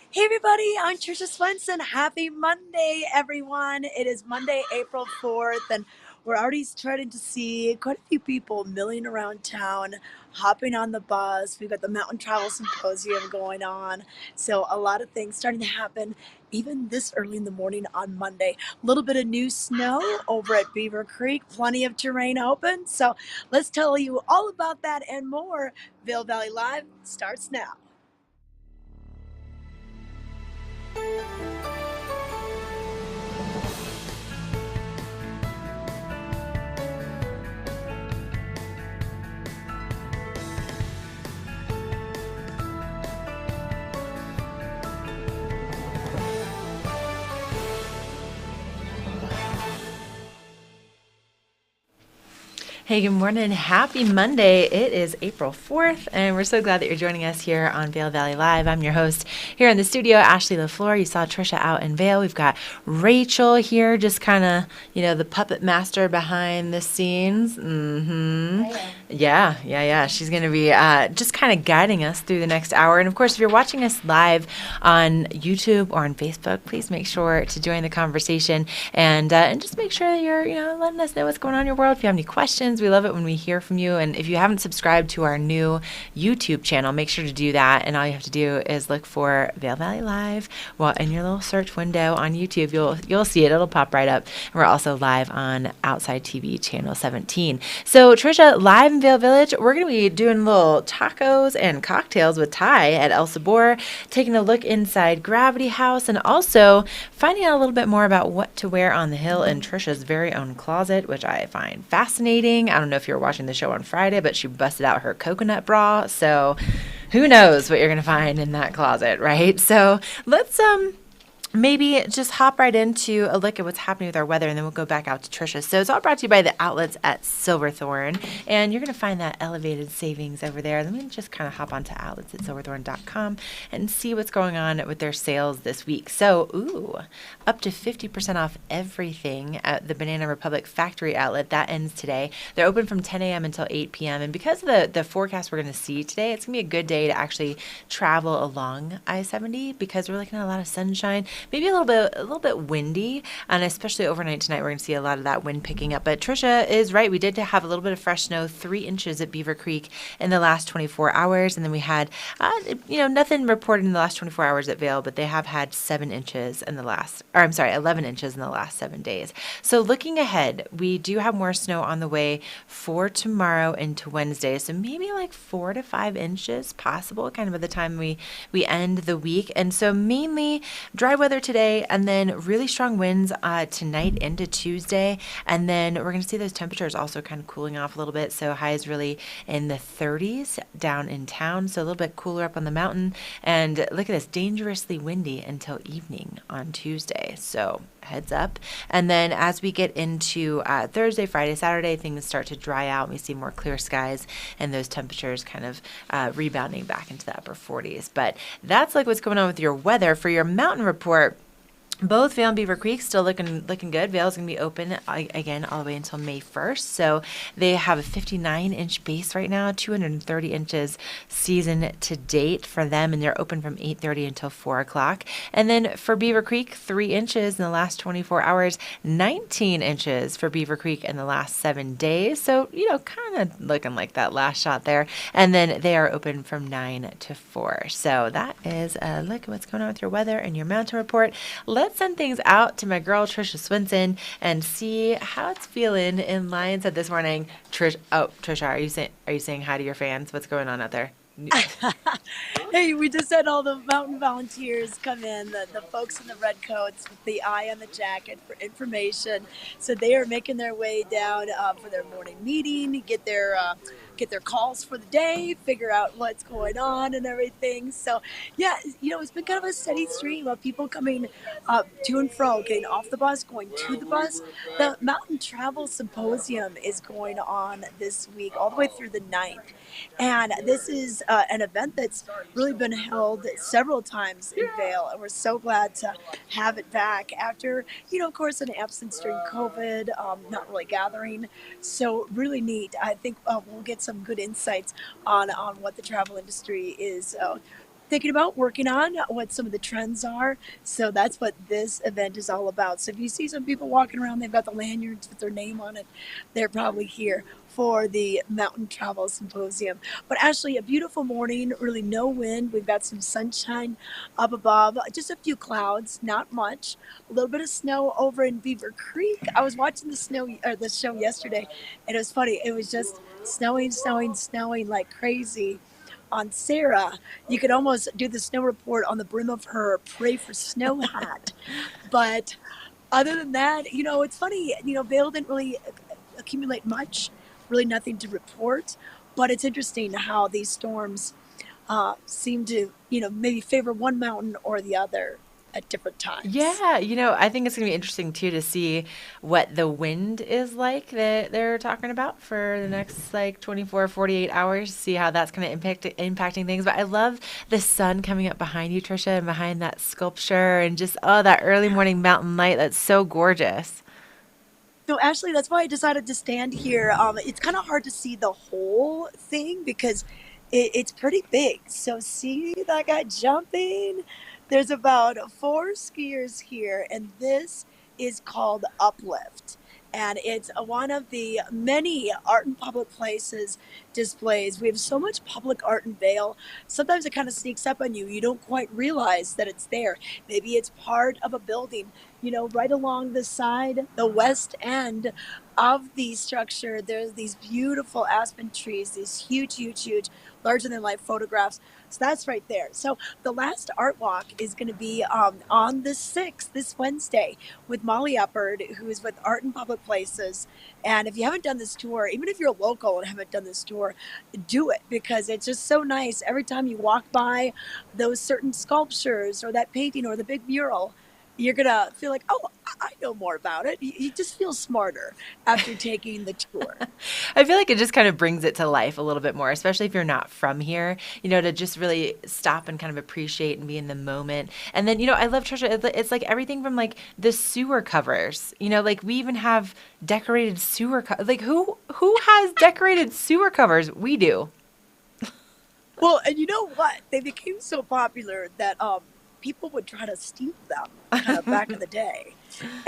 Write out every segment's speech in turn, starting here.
Hey everybody, I'm Tricia Swenson. Happy Monday, everyone. It is Monday, April 4th, and we're already starting to see quite a few people milling around town, hopping on the bus. We've got the Mountain Travel Symposium going on. So a lot of things starting to happen even this early in the morning on Monday. A little bit of new snow over at Beaver Creek, plenty of terrain open. So let's tell you all about that and more. Vail Valley Live starts now. Hey, good morning. Happy Monday. It is April 4th, and we're so glad that you're joining us here on Vail Valley Live. I'm your host here in the studio, Ashley LaFleur. You saw Tricia out in Vail. We've got Rachel here, just kind of, the puppet master behind the scenes. Yeah. She's going to be just kind of guiding us through the next hour. And of course, if you're watching us live on YouTube or on Facebook, please make sure to join the conversation and just make sure that you're, letting us know what's going on in your world. If you have any questions, we love it when we hear from you. And if you haven't subscribed to our new YouTube channel, make sure to do that. And all you have to do is look for Vail Valley Live. Well, in your little search window on YouTube, you'll see it. It'll pop right up. And we're also live on Outside TV channel 17. So Tricia, live in Vail Village, we're going to be doing little tacos and cocktails with Ty at El Sabor, taking a look inside Gravity Haus, and also finding out a little bit more about what to wear on the hill in Tricia's very own closet, which I find fascinating. I don't know if you were watching the show on Friday, but she busted out her coconut bra. So who knows what you're going to find in that closet, right? So let's maybe just hop right into a look at what's happening with our weather, and then we'll go back out to Tricia. So it's all brought to you by the outlets at Silverthorne, and you're going to find that elevated savings over there. Let me just kind of hop onto outlets at silverthorne.com and see what's going on with their sales this week. So, up to 50% off everything at the Banana Republic Factory outlet. That ends today. They're open from 10 a.m. until 8 p.m. And because of the forecast we're going to see today, it's going to be a good day to actually travel along I-70 because we're looking at a lot of sunshine. Maybe a little bit windy, and especially overnight tonight, we're going to see a lot of that wind picking up. But Tricia is right. We did have a little bit of fresh snow, 3 inches at Beaver Creek in the last 24 hours. And then we had, nothing reported in the last 24 hours at Vail, but they have had 11 inches in the last 7 days. So looking ahead, we do have more snow on the way for tomorrow into Wednesday. So maybe like 4 to 5 inches possible, kind of by the time we end the week. And so mainly dry weather today, and then really strong winds tonight into Tuesday. And then we're going to see those temperatures also kind of cooling off a little bit. So highs really in the 30s down in town. So a little bit cooler up on the mountain. And look at this, dangerously windy until evening on Tuesday. So heads up. And then as we get into Thursday, Friday, Saturday, things start to dry out. We see more clear skies and those temperatures kind of rebounding back into the upper 40s. But that's like what's going on with your weather. For your mountain report, both Vail and Beaver Creek still looking good. Vail's going to be open again all the way until May 1st. So they have a 59-inch base right now, 230 inches season to date for them, and they're open from 8:30 until 4 o'clock. And then for Beaver Creek, 3 inches in the last 24 hours, 19 inches for Beaver Creek in the last 7 days. So, kind of looking like that last shot there. And then they are open from 9 to 4. So that is a look at what's going on with your weather and your mountain report. Let's send things out to my girl Tricia Swenson and see how it's feeling in Lionshead this morning. Tricia, are you saying hi to your fans? What's going on out there? Hey, we just had all the mountain volunteers come in, the folks in the red coats with the eye on the jacket for information. So they are making their way down for their morning meeting, get their calls for the day, figure out what's going on and everything. So yeah, it's been kind of a steady stream of people coming to and fro, getting off the bus, going to the bus. The Mountain Travel Symposium is going on this week all the way through the 9th. And this is an event that's really been held several times in Vail, and we're so glad to have it back after, of course, an absence during COVID, not really gathering. So really neat. I think we'll get some good insights on what the travel industry is thinking about working on what some of the trends are. So that's what this event is all about. So if you see some people walking around, they've got the lanyards with their name on it, they're probably here for the Mountain Travel Symposium. But Ashley, a beautiful morning, really no wind. We've got some sunshine up above, just a few clouds, not much. A little bit of snow over in Beaver Creek. I was watching the show yesterday, and it was funny. It was just snowing, snowing, snowing like crazy on Sarah. You could almost do the snow report on the brim of her pray for snow hat. But other than that, it's funny, Vail didn't really accumulate much, really nothing to report. But it's interesting how these storms seem to, maybe favor one mountain or the other at different times. Yeah, I think it's going to be interesting too to see what the wind is like that they're talking about for the next like 24, 48 hours, see how that's going to impacting things. But I love the sun coming up behind you, Tricia, and behind that sculpture and just that early morning mountain light. That's so gorgeous. So Ashley, that's why I decided to stand here. It's kind of hard to see the whole thing because it's pretty big. So see that guy jumping? There's about four skiers here, and this is called Uplift. And it's one of the many art in public places displays. We have so much public art in Vail. Sometimes it kind of sneaks up on you. You don't quite realize that it's there. Maybe it's part of a building, right along the side, the west end of the structure. There's these beautiful aspen trees, these huge, huge, huge, larger than life photographs. So that's right there. So the last art walk is going to be on the 6th, this Wednesday, with Molly Uppard, who is with Art in Public Places. And if you haven't done this tour, even if you're local and haven't done this tour, do it because it's just so nice. Every time you walk by those certain sculptures or that painting or the big mural, you're going to feel like, oh, I know more about it. You just feel smarter after taking the tour. I feel like it just kind of brings it to life a little bit more, especially if you're not from here, to just really stop and kind of appreciate and be in the moment. And then, I love Tricia. It's like everything from like the sewer covers, like we even have decorated sewer like who has decorated sewer covers? We do. Well, and you know what? They became so popular that people would try to steal them kind of back in the day.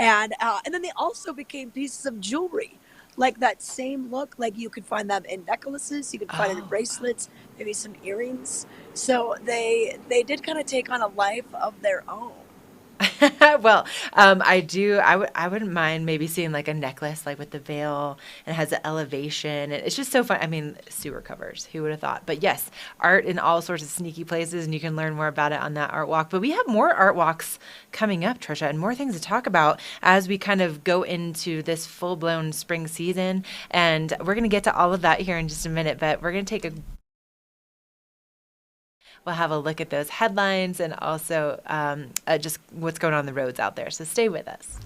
And then they also became pieces of jewelry, like that same look. Like you could find them in necklaces, you could find it in bracelets, maybe some earrings. So they did kind of take on a life of their own. Well, I wouldn't mind maybe seeing like a necklace, like with the veil and has the elevation. And it's just so fun. I mean, sewer covers, who would have thought? But yes, art in all sorts of sneaky places, and you can learn more about it on that art walk. But we have more art walks coming up, Tricia, and more things to talk about as we kind of go into this full-blown spring season. And we're going to get to all of that here in just a minute, but we're going to take a We'll have a look at those headlines and also just what's going on the roads out there. So stay with us.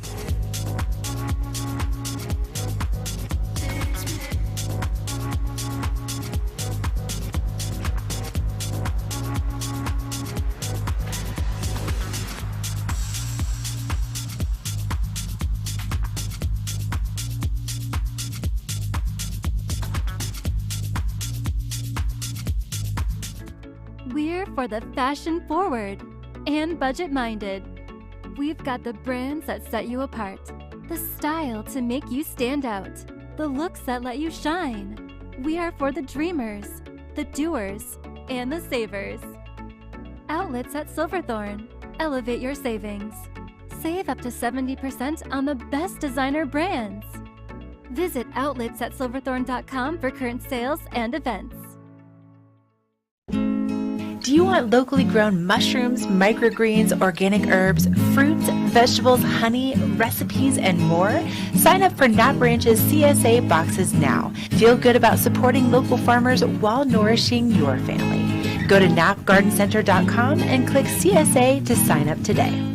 We're for the fashion forward and budget minded. We've got the brands that set you apart, the style to make you stand out, the looks that let you shine. We are for the dreamers, the doers, and the savers. Outlets at Silverthorne. Elevate your savings. Save up to 70% on the best designer brands. Visit outlets@silverthorne.com for current sales and events. Do you want locally grown mushrooms, microgreens, organic herbs, fruits, vegetables, honey, recipes, and more? Sign up for Knapp Ranch's CSA boxes now. Feel good about supporting local farmers while nourishing your family. Go to knappgardencenter.com and click CSA to sign up today.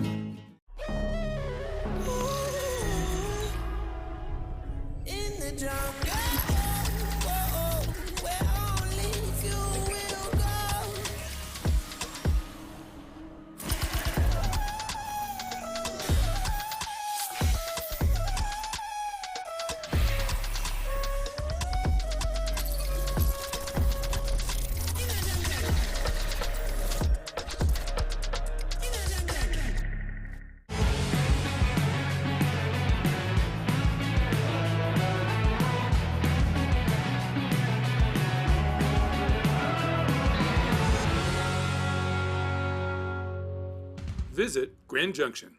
visit Grand Junction.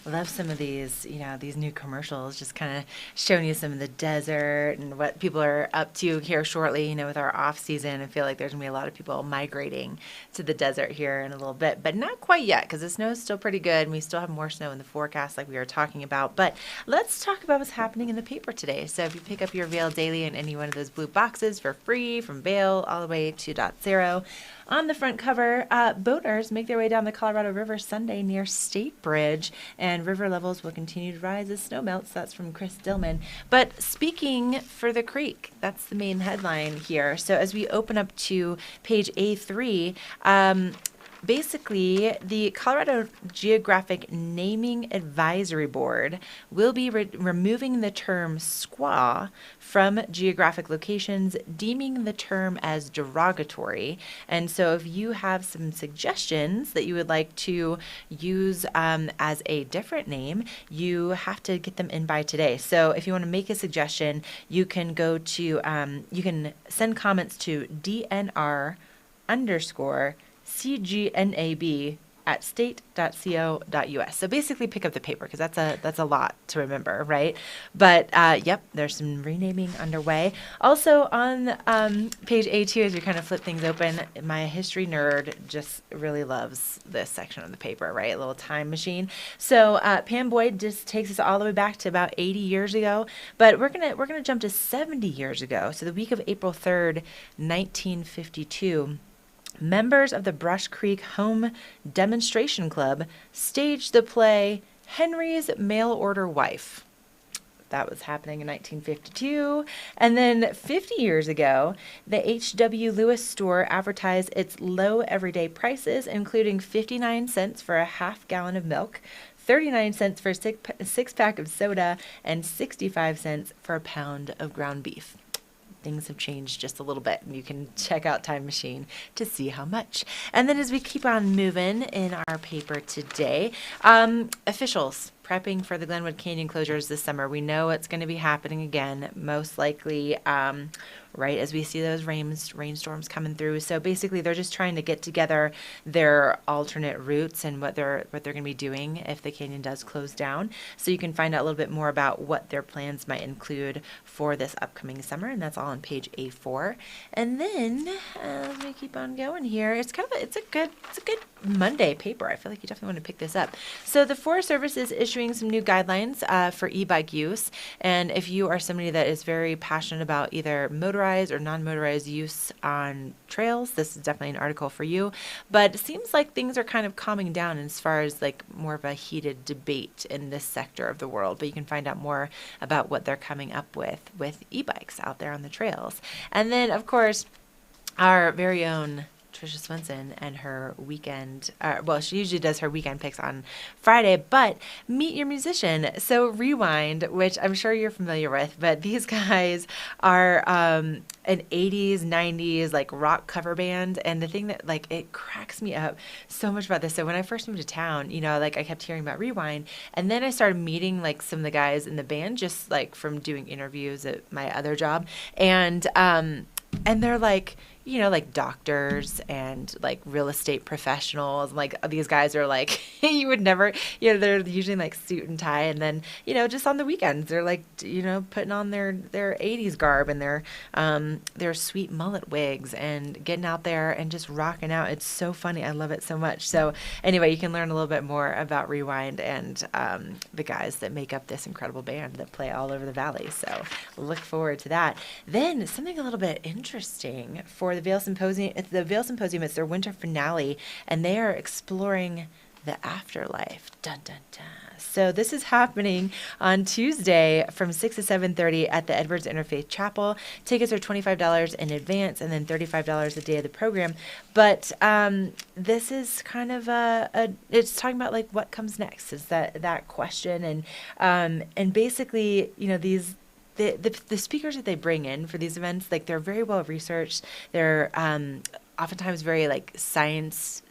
Love some of these, these new commercials, just kind of showing you some of the desert and what people are up to here shortly, with our off season. I feel like there's going to be a lot of people migrating to the desert here in a little bit, but not quite yet because the snow is still pretty good and we still have more snow in the forecast like we were talking about. But let's talk about what's happening in the paper today. So if you pick up your Vail Daily in any one of those blue boxes for free from Vail all the way to .0, on the front cover, boaters make their way down the Colorado River Sunday near State Bridge, and river levels will continue to rise as snow melts. That's from Chris Dillman. But speaking for the creek, that's the main headline here. So as we open up to page A3, basically, the Colorado Geographic Naming Advisory Board will be removing the term squaw from geographic locations, deeming the term as derogatory. And so if you have some suggestions that you would like to use as a different name, you have to get them in by today. So if you want to make a suggestion, you can go to, you can send comments to DNR_CGNAB at state.co.us. So basically pick up the paper because that's a lot to remember, right? But yep, there's some renaming underway. Also on page A2, as we kind of flip things open, my history nerd just really loves this section of the paper, right? A little time machine. So Pam Boyd just takes us all the way back to about 80 years ago, but we're gonna jump to 70 years ago. So the week of April 3rd, 1952. Members of the Brush Creek Home Demonstration Club staged the play Henry's Mail Order Wife. That was happening in 1952. And then 50 years ago, the H.W. Lewis store advertised its low everyday prices, including 59 cents for a half gallon of milk, 39 cents for a six-pack of soda, and 65 cents for a pound of ground beef. Things have changed just a little bit. You can check out Time Machine to see how much. And then as we keep on moving in our paper today, officials prepping for the Glenwood Canyon closures this summer. We know it's going to be happening again, most likely right as we see those rainstorms coming through. So basically, they're just trying to get together their alternate routes and what they're going to be doing if the canyon does close down. So you can find out a little bit more about what their plans might include for this upcoming summer, and that's all on page A4. And then let me keep on going here. It's a good Monday paper. I feel like you definitely want to pick this up. So the Forest Service is issuing some new guidelines for e-bike use, and if you are somebody that is very passionate about either motorized or non-motorized use on trails, this is definitely an article for you. But it seems like things are kind of calming down as far as like more of a heated debate in this sector of the world. But you can find out more about what they're coming up with e-bikes out there on the trails. And then, of course, our very own Tricia Swenson and her weekend, she usually does her weekend picks on Friday, but Meet Your Musician. So Rewind, which I'm sure you're familiar with, but these guys are an 80s, 90s like rock cover band. And the thing that like it cracks me up so much about this. So when I first moved to town, I kept hearing about Rewind, and then I started meeting like some of the guys in the band just like from doing interviews at my other job, and they're like, like doctors and like real estate professionals. Like these guys are like, you would never, they're usually like suit and tie. And then, just on the weekends, they're like, putting on their 80s garb and their sweet mullet wigs and getting out there and just rocking out. It's so funny. I love it so much. So anyway, you can learn a little bit more about Rewind and the guys that make up this incredible band that play all over the valley. So look forward to that. Then something a little bit interesting for the Vail Symposium. It's the Vail Symposium. It's their winter finale, and they are exploring the afterlife. Dun, dun, dun. So this is happening on Tuesday from 6 to 7:30 at the Edwards Interfaith Chapel. Tickets are $25 in advance and then $35 a day of the program. But this is kind of it's talking about like what comes next is that question. And basically, these the speakers that they bring in for these events, like they're very well researched. They're oftentimes very like science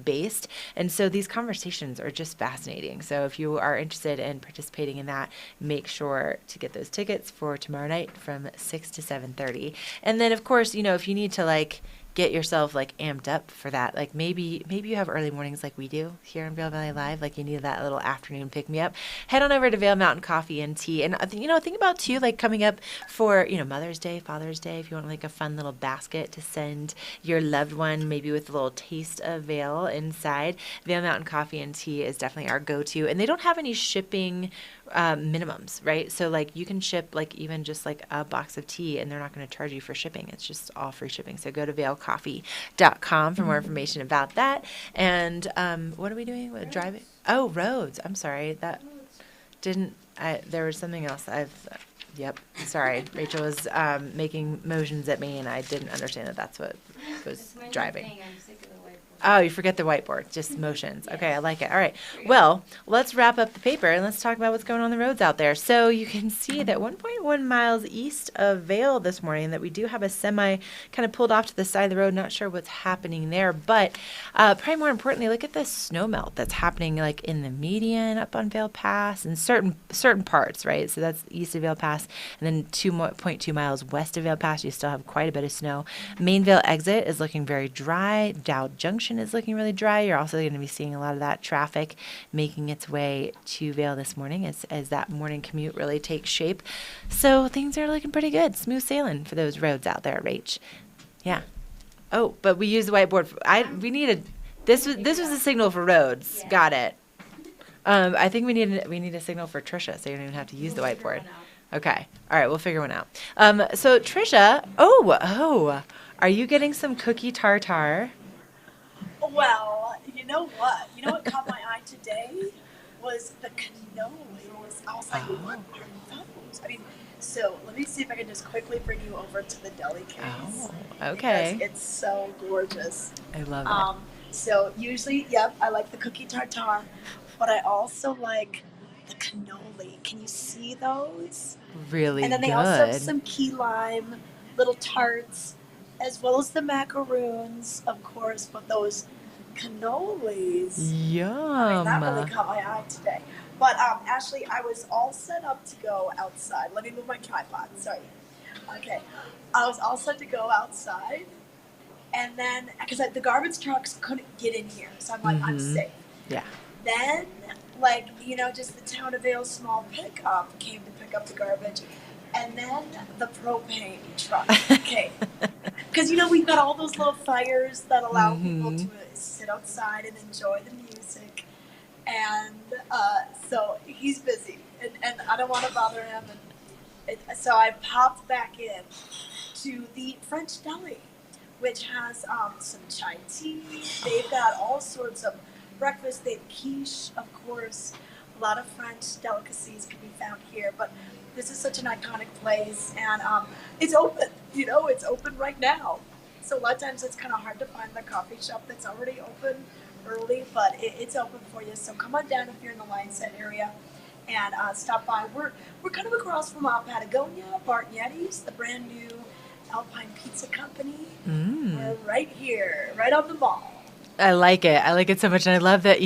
based, and so these conversations are just fascinating. So if you are interested in participating in that, make sure to get those tickets for tomorrow night from 6 to 7:30. And then of course, if you need to like get yourself like amped up for that. Like maybe you have early mornings like we do here in Vail Valley Live. Like you need that little afternoon pick me up. Head on over to Vail Mountain Coffee and Tea, and think about too, like coming up for Mother's Day, Father's Day. If you want like a fun little basket to send your loved one, maybe with a little taste of Vail inside, Vail Mountain Coffee and Tea is definitely our go-to, and they don't have any shipping minimums, right? So like you can ship like even just like a box of tea and they're not going to charge you for shipping. It's just all free shipping. So go to vailcoffee.com for more information about that. And what are we doing? What, driving? Oh, roads. I'm sorry. That didn't, there was something else. Yep. Sorry. Rachel was making motions at me and I didn't understand that that's what was driving. Oh, you forget the whiteboard, just motions. Okay, I like it. All right. Well, let's wrap up the paper and let's talk about what's going on the roads out there. So you can see that 1.1 miles east of Vail this morning that we do have a semi kind of pulled off to the side of the road. Not sure what's happening there, but probably more importantly, look at the snow melt that's happening like in the median up on Vail Pass and certain parts, right? So that's east of Vail Pass, and then 2.2 miles west of Vail Pass, you still have quite a bit of snow. Main Vail exit is looking very dry. Dow Junction is looking really dry. You're also going to be seeing a lot of that traffic making its way to Vail this morning as that morning commute really takes shape. So things are looking pretty good. Smooth sailing for those roads out there, Rach. Yeah. Oh, but we use the whiteboard. This was a signal for roads. Yeah. Got it. I think we need a signal for Tricia, so you don't even have to use the whiteboard. Okay. All right, we'll figure one out. So Tricia, are you getting some cookie tartare? Well, you know what? You know what caught my eye today was the cannolis. I was like, what are those? I mean, so let me see if I can just quickly bring you over to the deli case. Oh, okay. Because it's so gorgeous. I love it. So usually, I like the cookie tartare, but I also like the cannoli. Can you see those? Really good. And then they also have some key lime, little tarts, as well as the macaroons, of course, but those cannolis. Yum. I mean, that really caught my eye today. But Ashley, I was all set up to go outside. Let me move my tripod. Sorry. Okay. I was all set to go outside. And then, because the garbage trucks couldn't get in here. So I'm like, I'm safe. Yeah. Then, just the town of Vail small pickup came to pick up the garbage. And then the propane truck came. Because, we've got all those little fires that allow people to sit outside and enjoy the music. And so he's busy. And I don't want to bother him. So I popped back in to the French deli, which has some chai tea. They've got all sorts of breakfast. They have quiche, of course. A lot of French delicacies can be found here. But this is such an iconic place, and it's open. It's open right now. So a lot of times it's kind of hard to find the coffee shop that's already open early, but it's open for you. So come on down if you're in the Lionshead area and stop by. We're kind of across from Patagonia, Bart Yeti's, the brand new Alpine Pizza Company. We're right here, right on the mall. I like it. I like it so much. And I love that,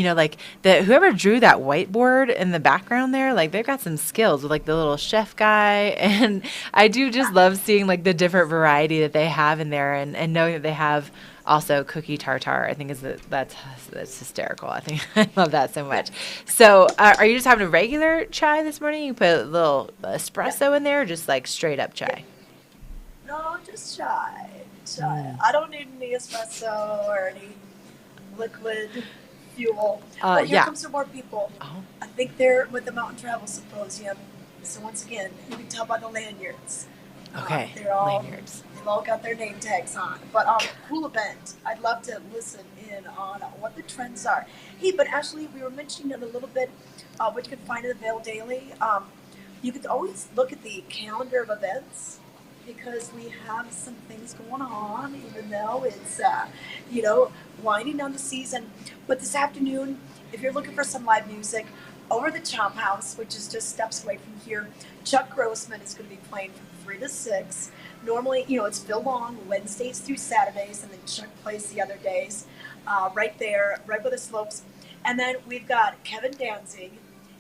that whoever drew that whiteboard in the background there, like they've got some skills with like the little chef guy. And I do just love seeing like the different variety that they have in there and knowing that they have also cookie tartare. I think that's hysterical. I think I love that so much. So are you just having a regular chai this morning? You put a little espresso in there or just like straight up chai? No, just chai. I don't need any espresso or any liquid fuel. Here comes some more people. Oh. I think they're with the Mountain Travel Symposium. So once again, you can tell by the lanyards. Okay, lanyards. They've all got their name tags on. But cool event. I'd love to listen in on what the trends are. Hey, but Ashley, we were mentioning it a little bit, what you can find in the Vail Daily. You could always look at the calendar of events, because we have some things going on, even though it's, winding down the season. But this afternoon, if you're looking for some live music, over the Chop House, which is just steps away from here, Chuck Grossman is going to be playing from 3 to 6. Normally, it's Phil Long, Wednesdays through Saturdays, and then Chuck plays the other days, right there, right by the slopes. And then we've got Kevin Danzig.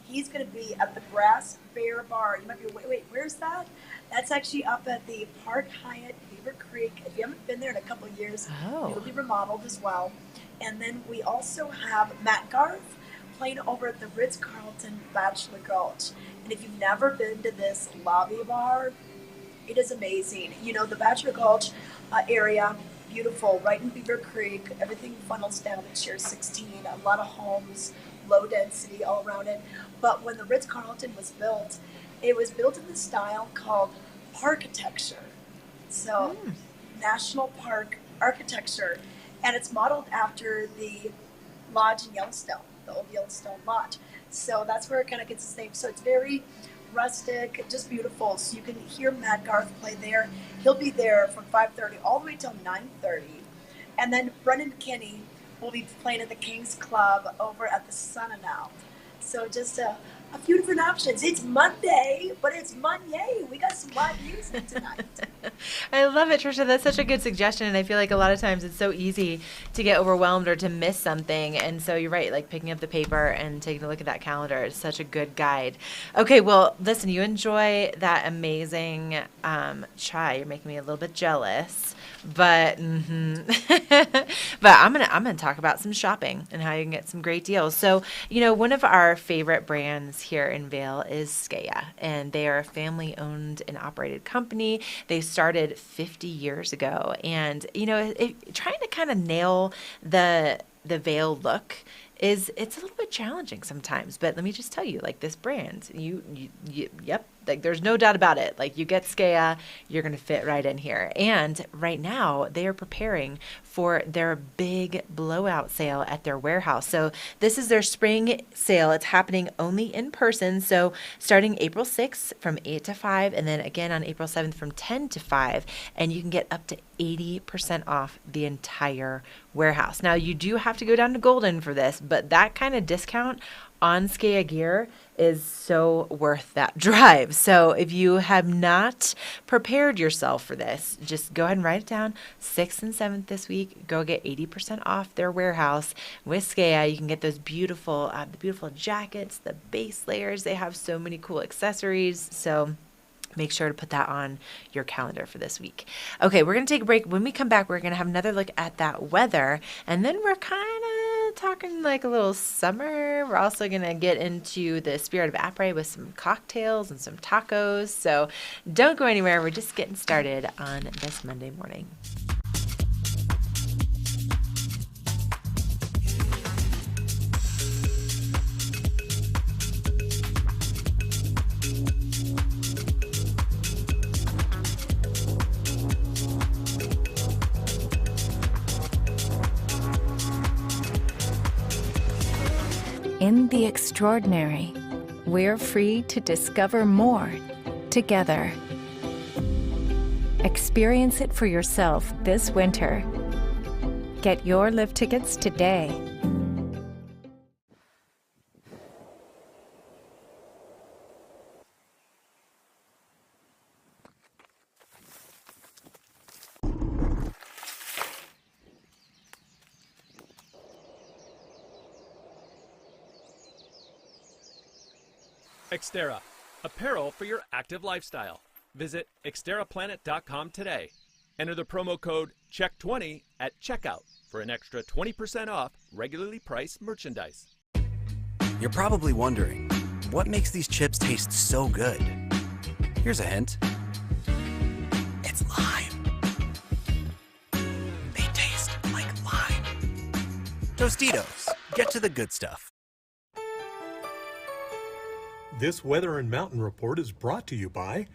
He's going to be at the Brass Bear Bar. You might be, wait, where's that? That's actually up at the Park Hyatt Beaver Creek. If you haven't been there in a couple of years, Oh. it'll be remodeled as well. And then we also have Matt Garth playing over at the Ritz-Carlton Bachelor Gulch. And if you've never been to this lobby bar, it is amazing. You know, the Bachelor Gulch area, beautiful, right in Beaver Creek. Everything funnels down in Share 16. A lot of homes, low density all around it. But when the Ritz-Carlton was built, it was built in the style called parkitecture. So, National Park architecture. And it's modeled after the lodge in Yellowstone, the old Yellowstone Lodge. So that's where it kind of gets its name. So it's very rustic, just beautiful. So you can hear Matt Garth play there. He'll be there from 5:30 all the way till 9:30. And then Brendan McKinney will be playing at the King's Club over at the Sun and Out. So just a few different options. It's Monday, but it's Monday. We got some live music tonight. I love it, Tricia. That's such a good suggestion. And I feel like a lot of times it's so easy to get overwhelmed or to miss something. And so you're right, like picking up the paper and taking a look at that calendar is such a good guide. Okay, well, listen, you enjoy that amazing chai. You're making me a little bit jealous. But but I'm gonna talk about some shopping and how you can get some great deals. So, you know, one of our favorite brands here in Vail is Skea, and they are a family-owned and operated company. They started 50 years ago, and you know, trying to kind of nail the Vail look it's a little bit challenging sometimes. But let me just tell you, like this brand, yep, like there's no doubt about it. Like you get Skea, you're going to fit right in here. And right now they are preparing for their big blowout sale at their warehouse. So this is their spring sale. It's happening only in person. So starting April 6th from 8 to 5, and then again on April 7th from 10 to 5, and you can get up to 80% off the entire warehouse. Now you do have to go down to Golden for this, but that kind of discount on Skea gear is so worth that drive. So if you have not prepared yourself for this, just go ahead and write it down. 6th and 7th this week, go get 80% off their warehouse with Skea. You can get those beautiful, the beautiful jackets, the base layers. They have so many cool accessories. So make sure to put that on your calendar for this week. Okay, we're going to take a break. When we come back, we're going to have another look at that weather, and then we're kind of talking like a little summer. We're also going to get into the spirit of après with some cocktails and some tacos. So don't go anywhere. We're just getting started on this Monday morning. In the extraordinary, we're free to discover more together. Experience it for yourself this winter. Get your lift tickets today. Xterra, apparel for your active lifestyle. Visit xterraplanet.com today. Enter the promo code CHECK20 at checkout for an extra 20% off regularly priced merchandise. You're probably wondering, what makes these chips taste so good? Here's a hint. It's lime. They taste like lime. Tostitos, get to the good stuff. This Weather and Mountain Report is brought to you by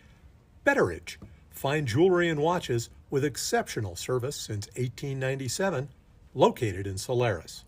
Betteridge. Fine jewelry and watches with exceptional service since 1897, located in Solaris.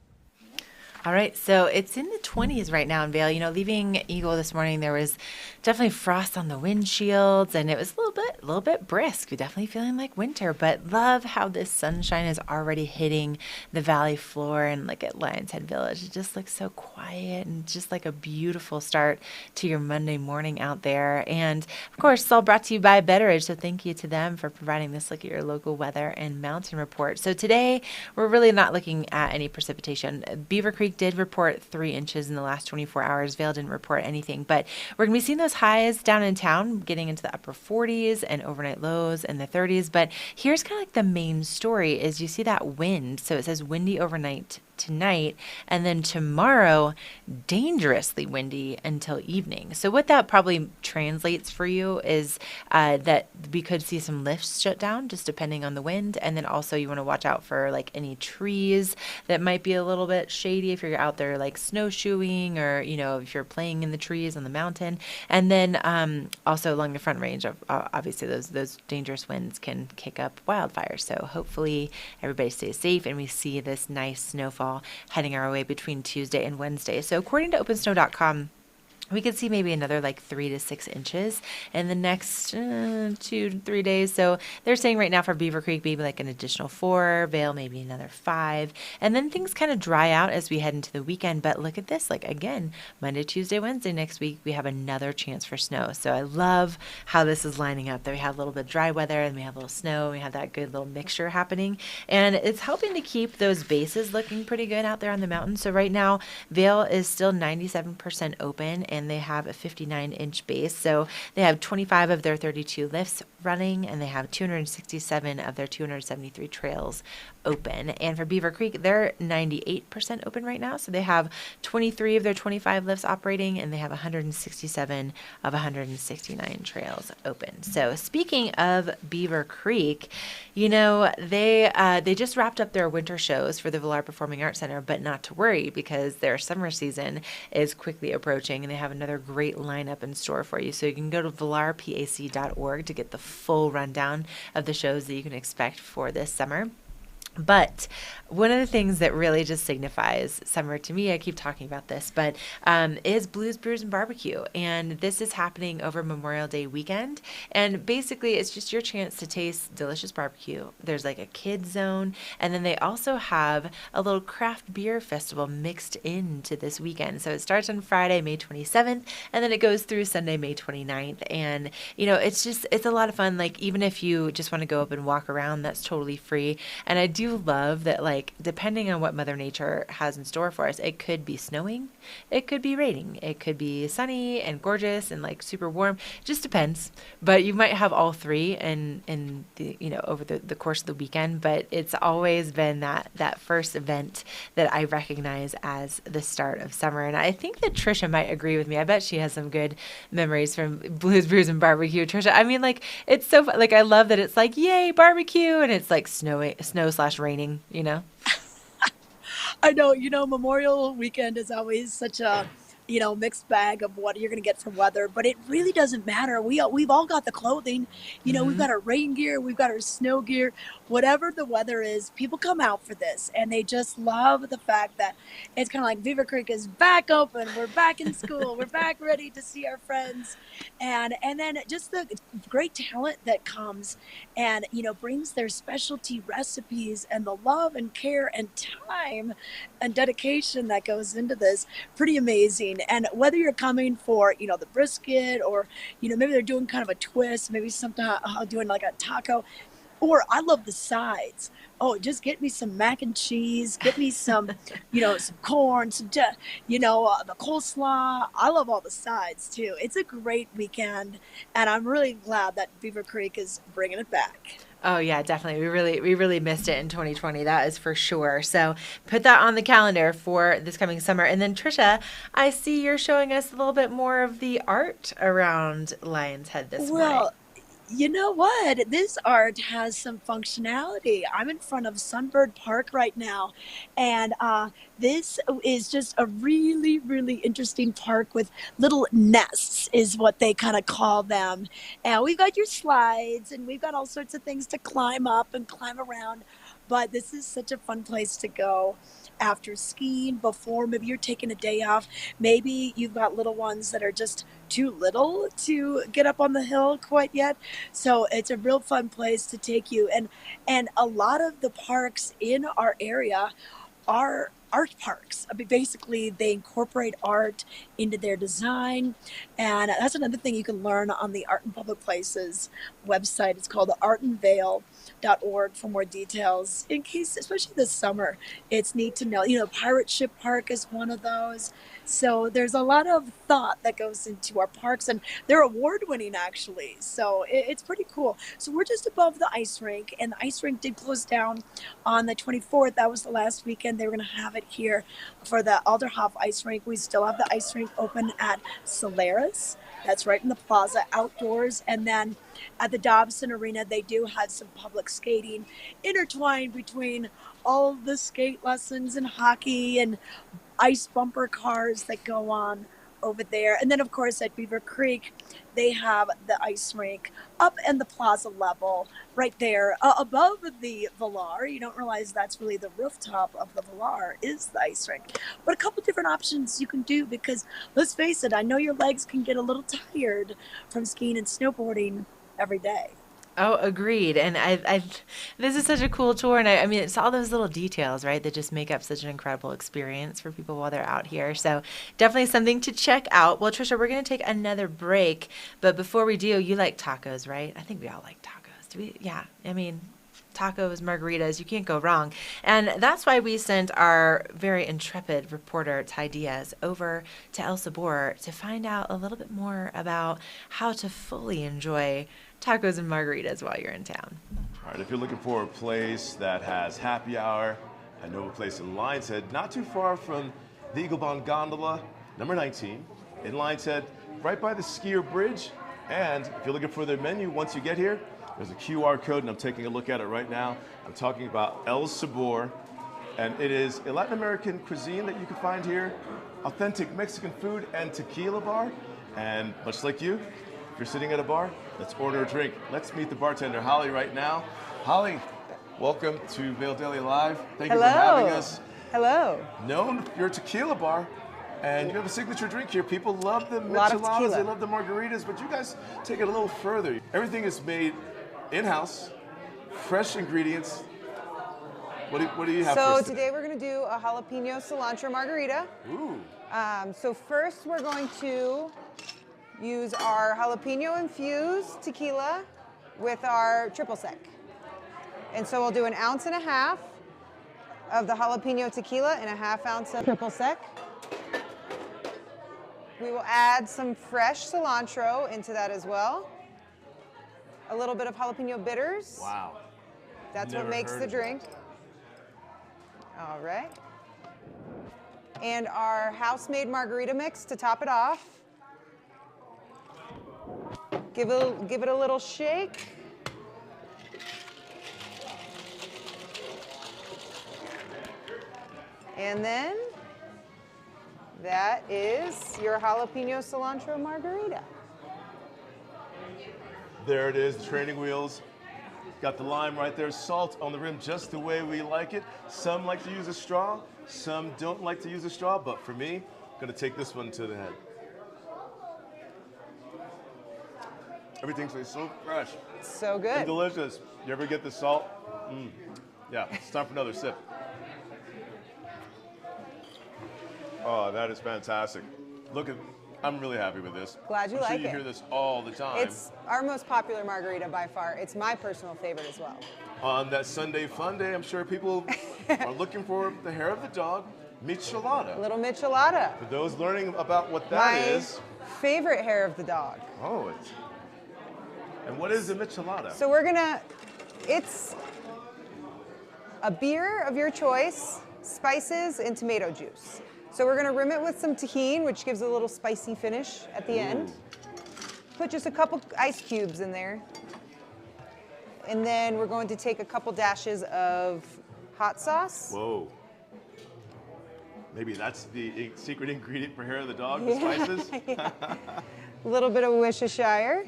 All right, so it's in the 20s right now in Vail. You know, leaving Eagle this morning, there was definitely frost on the windshields, and it was a little bit brisk. We're definitely feeling like winter, but love how this sunshine is already hitting the valley floor. And look at Lions Head Village. It just looks so quiet and just like a beautiful start to your Monday morning out there. And of course, it's all brought to you by Betteridge, so thank you to them for providing this look at your local weather and mountain report. So today, we're really not looking at any precipitation. Beaver Creek Creek did report 3 inches in the last 24 hours. Vail didn't report anything, but we're going to be seeing those highs down in town, getting into the upper 40s and overnight lows in the 30s. But here's kind of like the main story is you see that wind. So it says windy overnight tonight, and then tomorrow dangerously windy until evening. So what that probably translates for you is that we could see some lifts shut down just depending on the wind, and then also you want to watch out for like any trees that might be a little bit shady if you're out there like snowshoeing, or if you're playing in the trees on the mountain. And then also along the front range of obviously those dangerous winds can kick up wildfires. So hopefully everybody stays safe and we see this nice snowfall heading our way between Tuesday and Wednesday. So according to opensnow.com, we could see maybe another like 3 to 6 inches in the next 2 to 3 days. So they're saying right now for Beaver Creek, maybe like an additional 4, Vail, maybe another 5. And then things kind of dry out as we head into the weekend. But look at this, like again, Monday, Tuesday, Wednesday next week, we have another chance for snow. So I love how this is lining up, that we have a little bit of dry weather and we have a little snow. And we have that good little mixture happening. And it's helping to keep those bases looking pretty good out there on the mountain. So right now, Vail is still 97% open, and they have a 59-inch base. So they have 25 of their 32 lifts running, and they have 267 of their 273 trails open. And for Beaver Creek, they're 98% open right now. So they have 23 of their 25 lifts operating, and they have 167 of 169 trails open. So speaking of Beaver Creek, they just wrapped up their winter shows for the Villar Performing Arts Center, but not to worry because their summer season is quickly approaching, and they have another great lineup in store for you. So you can go to villarpac.org to get the full rundown of the shows that you can expect for this summer. But one of the things that really just signifies summer to me, I keep talking about this, but is Blues, Brews, and Barbecue. And this is happening over Memorial Day weekend. And basically, it's just your chance to taste delicious barbecue. There's like a kids zone. And then they also have a little craft beer festival mixed into this weekend. So it starts on Friday, May 27th, and then it goes through Sunday, May 29th. And, it's a lot of fun. Like, even if you just want to go up and walk around, that's totally free. And I do love that, like, depending on what Mother Nature has in store for us, it could be snowing, it could be raining, it could be sunny and gorgeous and like super warm. It just depends. But you might have all three in the over the course of the weekend. But it's always been that first event that I recognize as the start of summer. And I think that Tricia might agree with me. I bet she has some good memories from Blues, Brews, and Barbecue. Tricia, I mean, like, it's so fun. Like, I love that it's like, yay, barbecue, and it's like snow/raining, I know, Memorial weekend is always such a, mixed bag of what you're going to get from weather, but it really doesn't matter. We've all got the clothing, we've got our rain gear, we've got our snow gear, whatever the weather is, people come out for this, and they just love the fact that it's kind of like Beaver Creek is back open, we're back in school, we're back ready to see our friends, and then just the great talent that comes and, brings their specialty recipes and the love and care and time and dedication that goes into this, pretty amazing. And whether you're coming for, the brisket, or, maybe they're doing kind of a twist, maybe something doing like a taco, or I love the sides. Oh, just get me some mac and cheese, get me some, some corn, the coleslaw. I love all the sides too. It's a great weekend, and I'm really glad that Beaver Creek is bringing it back. Oh yeah, definitely. We really missed it in 2020. That is for sure. So put that on the calendar for this coming summer. And then Tricia, I see you're showing us a little bit more of the art around Lion's Head this morning. Well, you know what? This art has some functionality. I'm in front of Sunbird Park right now, and this is just a really, really interesting park with little nests, is what they kind of call them. And we've got your slides, and we've got all sorts of things to climb up and climb around. But this is such a fun place to go after skiing, before maybe you're taking a day off. Maybe you've got little ones that are just too little to get up on the hill quite yet. So it's a real fun place to take you. And a lot of the parks in our area are art parks. I mean, basically, they incorporate art into their design. And that's another thing you can learn on the Art in Public Places website. It's called artandvail.org for more details. In case, especially this summer, it's neat to know. Pirate Ship Park is one of those. So there's a lot of thought that goes into our parks, and they're award winning actually. So it's pretty cool. So we're just above the ice rink, and the ice rink did close down on the 24th. That was the last weekend. They were going to have it here for the Alderhof ice rink. We still have the ice rink open at Solaris. That's right in the plaza outdoors. And then at the Dobson Arena, they do have some public skating intertwined between all of the skate lessons and hockey and ice bumper cars that go on over there. And then, of course, at Beaver Creek, they have the ice rink up in the plaza level right there above the Villar. You don't realize that's really the rooftop of the Villar is the ice rink. But a couple different options you can do because, let's face it, I know your legs can get a little tired from skiing and snowboarding every day. Oh, agreed. And this is such a cool tour. And I mean, it's all those little details, right, that just make up such an incredible experience for people while they're out here. So definitely something to check out. Well, Tricia, we're going to take another break. But before we do, you like tacos, right? I think we all like tacos. Do we? Yeah. I mean, tacos, margaritas, you can't go wrong. And that's why we sent our very intrepid reporter, Ty Diaz, over to El Sabor to find out a little bit more about how to fully enjoy tacos and margaritas while you're in town. All right, if you're looking for a place that has happy hour, I know a place in Lion's Head, not too far from the Eaglebahn Gondola, number 19, in Lion's Head, right by the skier bridge. And if you're looking for their menu, once you get here, there's a QR code, and I'm taking a look at it right now. I'm talking about El Sabor, and it is a Latin American cuisine that you can find here, authentic Mexican food and tequila bar. And much like you, if you're sitting at a bar, let's order a drink. Let's meet the bartender, Holly, right now. Holly, welcome to Vail Daily Live. Thank you for having us. Hello. Known for your tequila bar, and you have a signature drink here. People love the micheladas, they love the margaritas, but you guys take it a little further. Everything is made in-house, fresh ingredients. What do you have for us So today we're going to do a jalapeno cilantro margarita. Ooh. So first we're going to use our jalapeno infused tequila with our triple sec. And so we'll do 1.5 ounces of the jalapeno tequila and 1/2 ounce of triple sec. We will add some fresh cilantro into that as well. A little bit of jalapeno bitters. Wow. That's Never what makes heard the of drink. All right. And our house-made margarita mix to top it off. Give it a little shake. And then that is your jalapeno cilantro margarita. There it is, the training wheels. Got the lime right there, salt on the rim just the way we like it. Some like to use a straw, some don't like to use a straw, but for me, I'm gonna take this one to the head. Everything's so fresh. So good. And delicious. You ever get the salt? Yeah, it's time for another sip. Oh, that is fantastic. I'm really happy with this. Glad you I'm like sure you it. hear this all the time. It's our most popular margarita by far. It's my personal favorite as well. On that Sunday fun day, I'm sure people are looking for the hair of the dog, michelada. Little michelada. For those learning about what that is. My favorite hair of the dog. Oh, and what is a michelada? So it's a beer of your choice, spices, and tomato juice. So we're gonna rim it with some tahini, which gives a little spicy finish at the end. Put just a couple ice cubes in there. And then we're going to take a couple dashes of hot sauce. Whoa. Maybe that's the secret ingredient for hair of the dog, the spices? Yeah. A little bit of Worcestershire.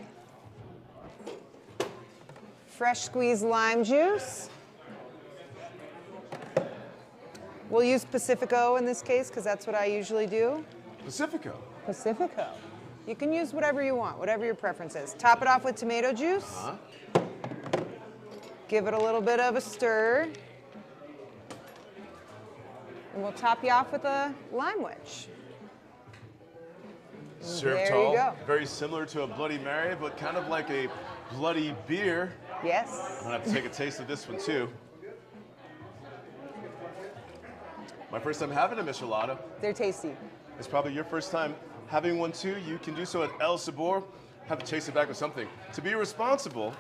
Fresh squeezed lime juice. We'll use Pacifico in this case because that's what I usually do. Pacifico? Pacifico. You can use whatever you want, whatever your preference is. Top it off with tomato juice. Give it a little bit of a stir. And we'll top you off with a lime wedge. Served There tall, you go. very similar to a Bloody Mary, but kind of like a bloody beer. Yes. I'm gonna have to take a taste of this one too. My first time having a Michelada. They're tasty. It's probably your first time having one too. You can do so at El Sabor. Have to chase it back with something. To be responsible,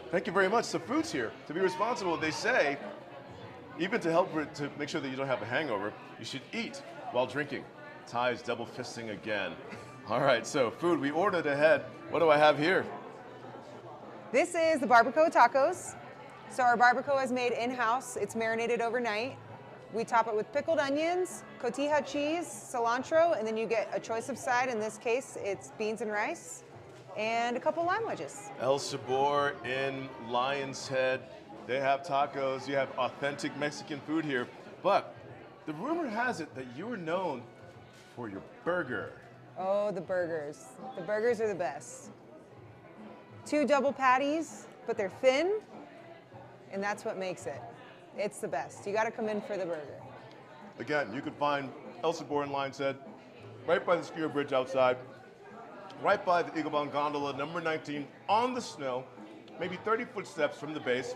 thank you very much. The food's here. To be responsible, they say, even to make sure that you don't have a hangover, you should eat while drinking. Ty is double fisting again. All right, so food, we ordered ahead. What do I have here? This is the barbacoa tacos. So our barbacoa is made in-house. It's marinated overnight. We top it with pickled onions, cotija cheese, cilantro, and then you get a choice of side. In this case, it's beans and rice, and a couple lime wedges. El Sabor in Lion's Head. They have tacos. You have authentic Mexican food here. But the rumor has it that you are known for your burger. Oh, the burgers. The burgers are the best. 2 double patties, but they're thin, and that's what makes it. It's the best. You got to come in for the burger. Again, you can find El Sabor in Lion's Head right by the skier bridge outside, right by the Eagle Bound Gondola, number 19, on the snow, maybe 30 footsteps from the base.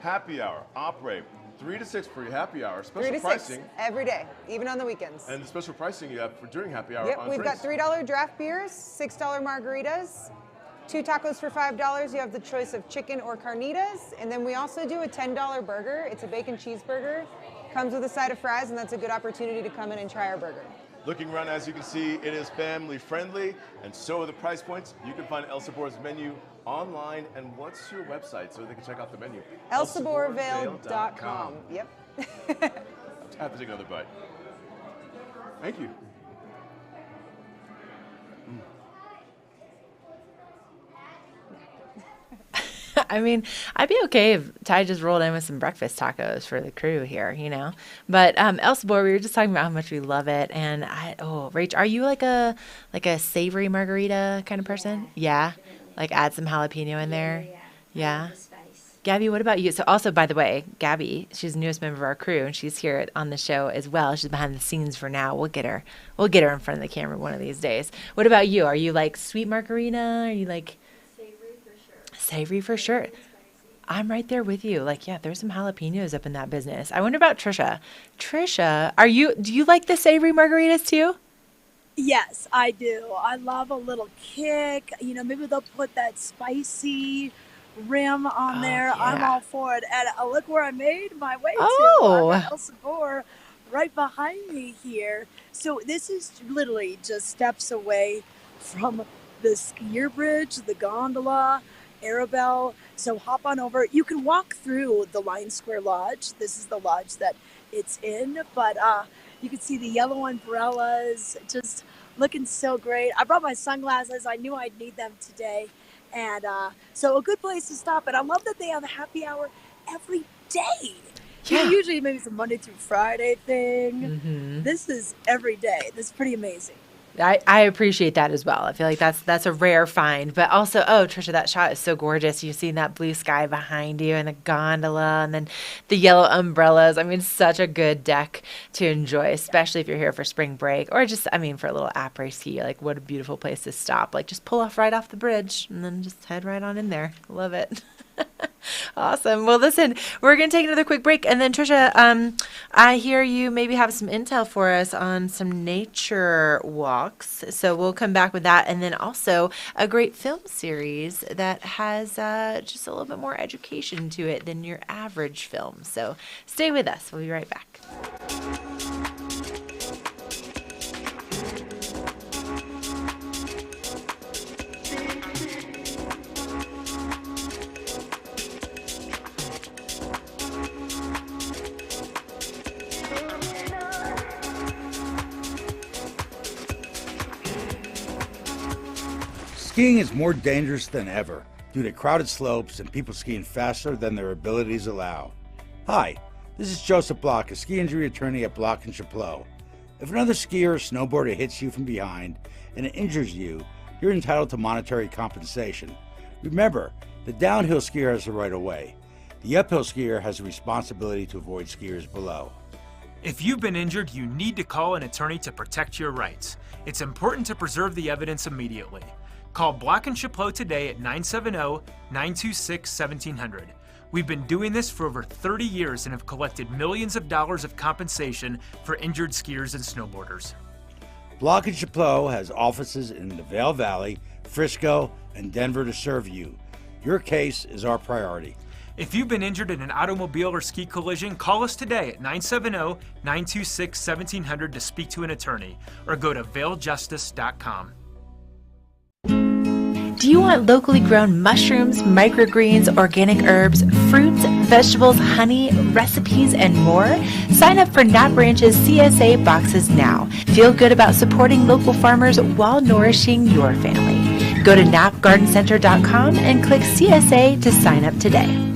Happy hour, operate, 3 to 6 for your happy hour. Special 3 to 6 pricing. every day, even on the weekends. And the special pricing you have for during happy hour Yep, on we've drinks. got $3 draft beers, $6 margaritas, 2 tacos for $5. You have the choice of chicken or carnitas. And then we also do a $10 burger. It's a bacon cheeseburger. Comes with a side of fries, and that's a good opportunity to come in and try our burger. Looking around, as you can see, it is family friendly, and so are the price points. You can find El Sabor's menu online. And what's your website so they can check out the menu? elsaborvail.com. Yep. I have to take another bite. Thank you. I mean, I'd be okay if Ty just rolled in with some breakfast tacos for the crew here, you know. But El Sabor, we were just talking about how much we love it, and Rach, are you like a savory margarita kind of person? Yeah, like add some jalapeno in there. Yeah. Gabby, what about you? So also, by the way, Gabby, she's the newest member of our crew, and she's here on the show as well. She's behind the scenes for now. We'll get her in front of the camera one of these days. What about you? Are you like sweet margarita? Are you like savory for sure? I'm right there with you. Like, yeah, there's some jalapenos up in that business. I wonder about Tricia. Tricia, do you like the savory margaritas too? Yes, I do. I love a little kick. You know, maybe they'll put that spicy rim on there. Yeah. I'm all for it. And look where I made my way to. Oh. I'm at El Sabor right behind me here. So this is literally just steps away from the skier bridge, the gondola, Arabelle. So hop on over. You can walk through the Lion Square Lodge. This is the lodge that it's in, but you can see the yellow umbrellas just looking so great. I brought my sunglasses. I knew I'd need them today. And so a good place to stop. And I love that they have a happy hour every day. Yeah. You know, usually maybe it's a Monday through Friday thing. Mm-hmm. This is every day. This is pretty amazing. I appreciate that as well. I feel like that's a rare find. But also, Tricia, that shot is so gorgeous. You've seen that blue sky behind you and the gondola and then the yellow umbrellas. I mean, such a good deck to enjoy, especially if you're here for spring break or just, for a little après-ski. Like, what a beautiful place to stop. Like, just pull off right off the bridge and then just head right on in there. Love it. Awesome. Well, listen, we're going to take another quick break. And then, Tricia, I hear you maybe have some intel for us on some nature walks. So we'll come back with that. And then also a great film series that has just a little bit more education to it than your average film. So stay with us. We'll be right back. Skiing is more dangerous than ever due to crowded slopes and people skiing faster than their abilities allow. Hi, this is Joseph Block, a ski injury attorney at Block & Chapleau. If another skier or snowboarder hits you from behind and it injures you, you're entitled to monetary compensation. Remember, the downhill skier has the right of way. The uphill skier has the responsibility to avoid skiers below. If you've been injured, you need to call an attorney to protect your rights. It's important to preserve the evidence immediately. Call Block and Chaplot today at 970-926-1700. We've been doing this for over 30 years and have collected millions of dollars of compensation for injured skiers and snowboarders. Block and Chaplot has offices in the Vail Valley, Frisco, and Denver to serve you. Your case is our priority. If you've been injured in an automobile or ski collision, call us today at 970-926-1700 to speak to an attorney, or go to vailjustice.com. Do you want locally grown mushrooms, microgreens, organic herbs, fruits, vegetables, honey, recipes, and more? Sign up for Knapp Ranch's CSA boxes now. Feel good about supporting local farmers while nourishing your family. Go to knappgardencenter.com and click CSA to sign up today.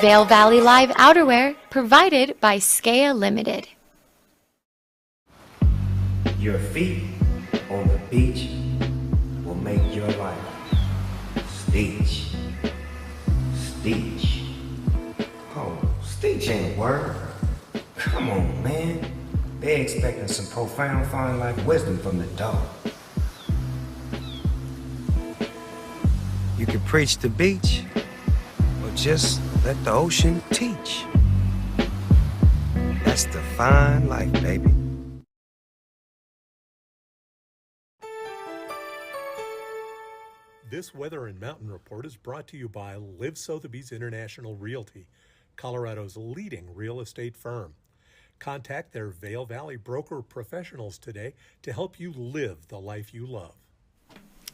Vail Valley Live outerwear provided by Skea Limited. Your feet on the beach will make your life Stitch. Stitch. Oh, Stitch ain't a word. Come on, man. They expecting some profound fine life wisdom from the dog. You can preach the beach, or just let the ocean teach. That's the fine life, baby. This Weather and Mountain Report is brought to you by Live Sotheby's International Realty, Colorado's leading real estate firm. Contact their Vail Valley broker professionals today to help you live the life you love.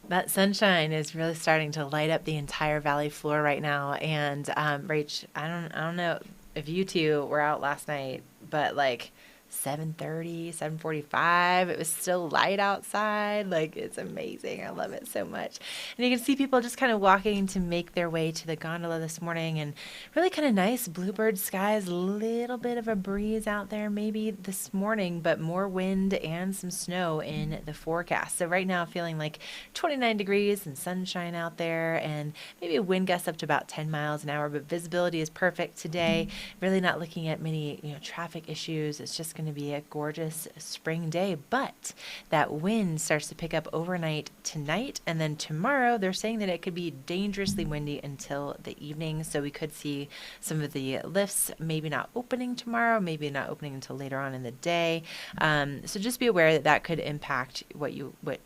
That sunshine is really starting to light up the entire valley floor right now. And Rach, I don't know if you two were out last night, but like 7:30, 7:45, it was still light outside. Like, it's amazing. I love it so much. And you can see people just kind of walking to make their way to the gondola this morning, and really kind of nice bluebird skies, a little bit of a breeze out there maybe this morning, but more wind and some snow in the forecast. So right now feeling like 29 degrees and sunshine out there, and maybe a wind gust up to about 10 miles an hour, but visibility is perfect today. Really not looking at many traffic issues. It's just going to be a gorgeous spring day, but that wind starts to pick up overnight tonight, and then tomorrow they're saying that it could be dangerously windy until the evening, so we could see some of the lifts maybe not opening tomorrow, maybe not opening until later on in the day. So just be aware that that could impact what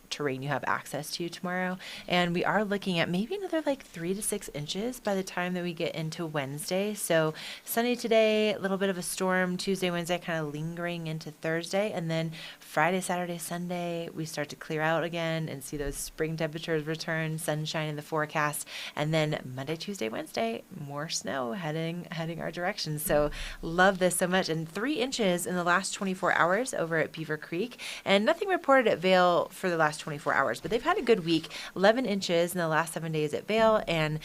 terrain you have access to tomorrow. And we are looking at maybe another like 3 to 6 inches by the time that we get into Wednesday. So sunny today, a little bit of a storm Tuesday, Wednesday, kind of lingering into Thursday, and then Friday, Saturday, Sunday, we start to clear out again and see those spring temperatures return, sunshine in the forecast, and then Monday, Tuesday, Wednesday, more snow heading our direction. So love this so much. And 3 inches in the last 24 hours over at Beaver Creek, and nothing reported at Vail for the last 24 hours, but they've had a good week. 11 inches in the last 7 days at Vail, and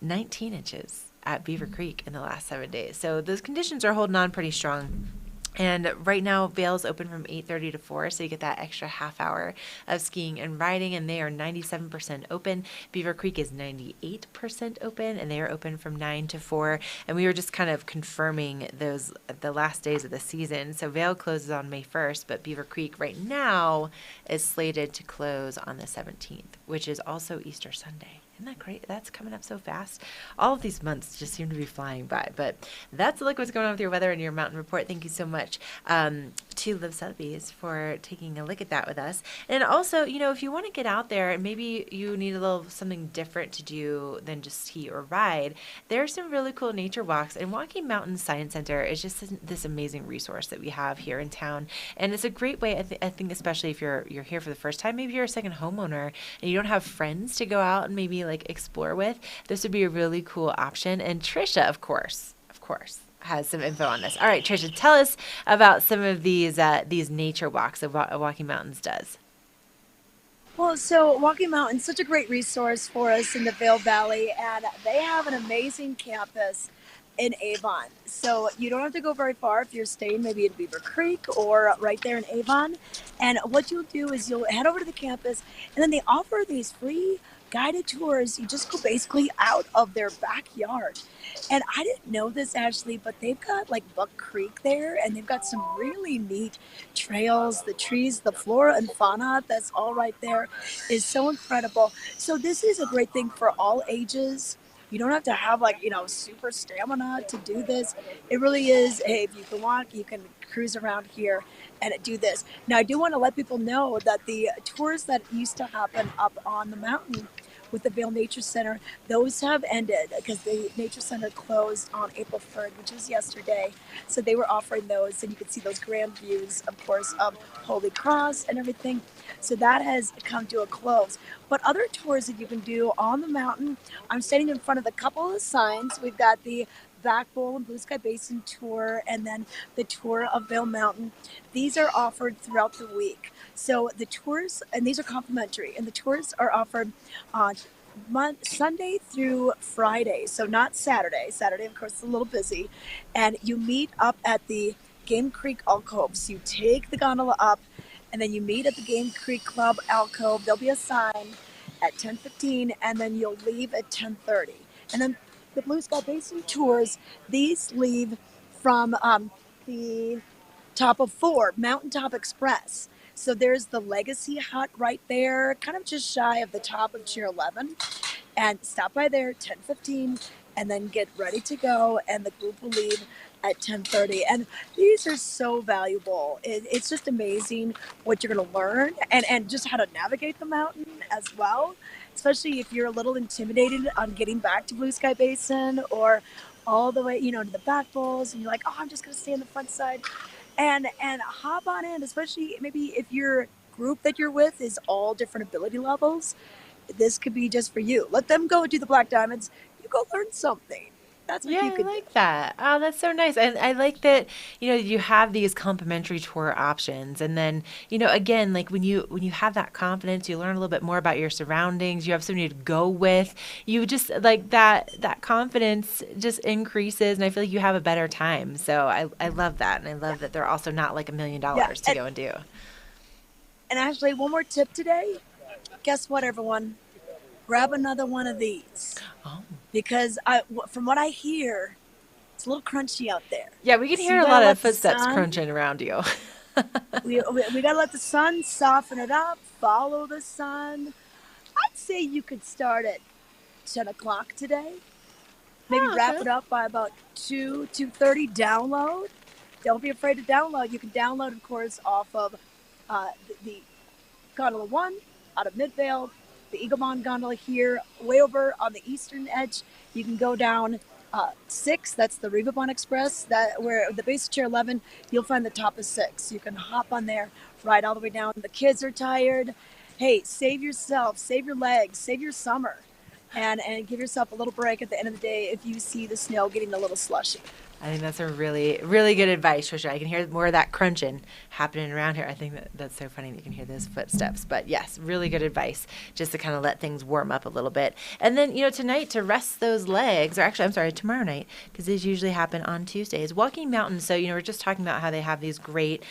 19 inches at Beaver Creek in the last 7 days. So those conditions are holding on pretty strong. And right now, Vail's open from 8:30 to 4, so you get that extra half hour of skiing and riding, and they are 97% open. Beaver Creek is 98% open, and they are open from 9 to 4. And we were just kind of confirming those the last days of the season. So Vail closes on May 1st, but Beaver Creek right now is slated to close on the 17th, which is also Easter Sunday. Isn't that great? That's coming up so fast. All of these months just seem to be flying by. But that's a look at what's going on with your weather and your mountain report. Thank you so much to Live Sotheby's for taking a look at that with us. And also, if you want to get out there and maybe you need a little something different to do than just ski or ride, there's some really cool nature walks. And Walking Mountain Science Center is just this amazing resource that we have here in town. And it's a great way, I think, especially if you're here for the first time, maybe you're a second homeowner and you don't have friends to go out and maybe explore with, this would be a really cool option. And Tricia, of course, has some info on this. All right, Tricia, tell us about some of these nature walks that Walking Mountains does. Well, so Walking Mountain's such a great resource for us in the Vail Valley, and they have an amazing campus in Avon. So you don't have to go very far if you're staying maybe in Beaver Creek or right there in Avon. And what you'll do is you'll head over to the campus, and then they offer these free guided tours. You just go basically out of their backyard. And I didn't know this, Ashley, but they've got like Buck Creek there, and they've got some really neat trails. The trees, the flora and fauna that's all right there is so incredible. So this is a great thing for all ages. You don't have to have like, super stamina to do this. It really is, hey, if you can walk, you can cruise around here and do this. Now, I do want to let people know that the tours that used to happen up on the mountain with the Vail Nature Center, those have ended because the Nature Center closed on April 3rd, which was yesterday. So they were offering those, and you could see those grand views, of course, of Holy Cross and everything. So that has come to a close. But other tours that you can do on the mountain, I'm standing in front of a couple of signs. We've got the Back Bowl and Blue Sky Basin tour, and then the tour of Vail Mountain. These are offered throughout the week. So the tours, and these are complimentary, and the tours are offered on Sunday through Friday, so not Saturday. Saturday, of course, is a little busy. And you meet up at the Game Creek Alcove. So you take the gondola up, and then you meet at the Game Creek Club Alcove. There'll be a sign at 10:15, and then you'll leave at 10:30. And then the Blue Sky Basin tours, these leave from the top of 4, Mountaintop Express. So there's the Legacy Hut right there, kind of just shy of the top of Tier 11. And stop by there 10:15, and then get ready to go, and the group will leave at 10:30. And these are so valuable. It's just amazing what you're going to learn, and just how to navigate the mountain as well, especially if you're a little intimidated on getting back to Blue Sky Basin or all the way, to the back bowls, and you're like, oh, I'm just going to stay on the front side. And hop on in, especially maybe if your group that you're with is all different ability levels. This could be just for you. Let them go do the Black Diamonds. You go learn something. That's what Yeah, you I could do. like that. Oh, that's so nice. And I like that, you have these complimentary tour options. And then, again, like when you have that confidence, you learn a little bit more about your surroundings, you have somebody to go with. You just like that confidence just increases, and I feel like you have a better time. So I love that. And I love that they're also not like $1 million Yeah. to go and do. And Ashley, one more tip today. Guess what, everyone? Grab another one of these. Oh. Because from what I hear, it's a little crunchy out there. Yeah, we can So hear you a gotta lot of let the footsteps sun, crunching around you. we got to let the sun soften it up, follow the sun. I'd say you could start at 10 o'clock today. Maybe wrap it up by about 2:30. Download. Don't be afraid to download. You can download, of course, off of the Gondola 1 out of Midvale, the Eaglemont Gondola here, way over on the eastern edge. You can go down 6, that's the Rivabon Express, that where the base of Chair 11, you'll find the top of 6. You can hop on there, ride all the way down. The kids are tired. Hey, save yourself, save your legs, save your summer, and give yourself a little break at the end of the day if you see the snow getting a little slushy. I think that's a really, really good advice, Tricia. I can hear more of that crunching happening around here. I think that's so funny that you can hear those footsteps. But yes, really good advice just to kind of let things warm up a little bit. And then, tonight to rest those legs, or actually, I'm sorry, tomorrow night, because these usually happen on Tuesdays, Walking Mountains. So, we're just talking about how they have these great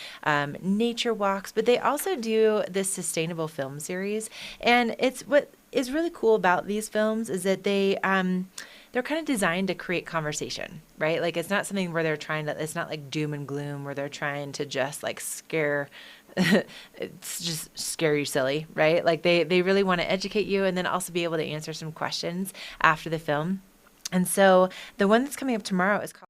nature walks, but they also do this sustainable film series. And it's what is really cool about these films is that they're kind of designed to create conversation, right? Like it's not something where it's not like doom and gloom where they're trying to just like it's just scare you silly, right? Like they really want to educate you and then also be able to answer some questions after the film. And so the one that's coming up tomorrow is called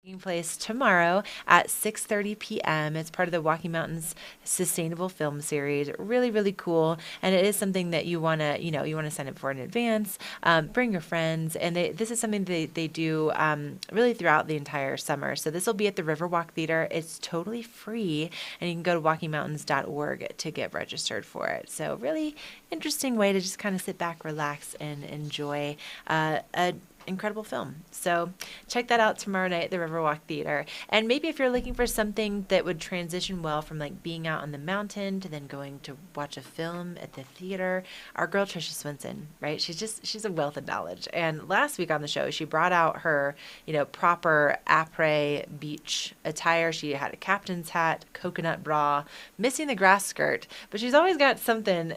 Taking place tomorrow at 6:30 p.m. It's part of the Walking Mountains Sustainable Film Series. Really, really cool, and it is something that you want to sign up for in advance. Bring your friends, and this is something they do really throughout the entire summer. So this will be at the Riverwalk Theater. It's totally free, and you can go to walkingmountains.org to get registered for it. So really interesting way to just kind of sit back, relax, and enjoy a incredible film. So check that out tomorrow night at the Riverwalk Theater. And maybe if you're looking for something that would transition well from like being out on the mountain to then going to watch a film at the theater, our girl Tricia Swenson, right? She's a wealth of knowledge. And last week on the show, she brought out her, proper après beach attire. She had a captain's hat, coconut bra, missing the grass skirt, but she's always got something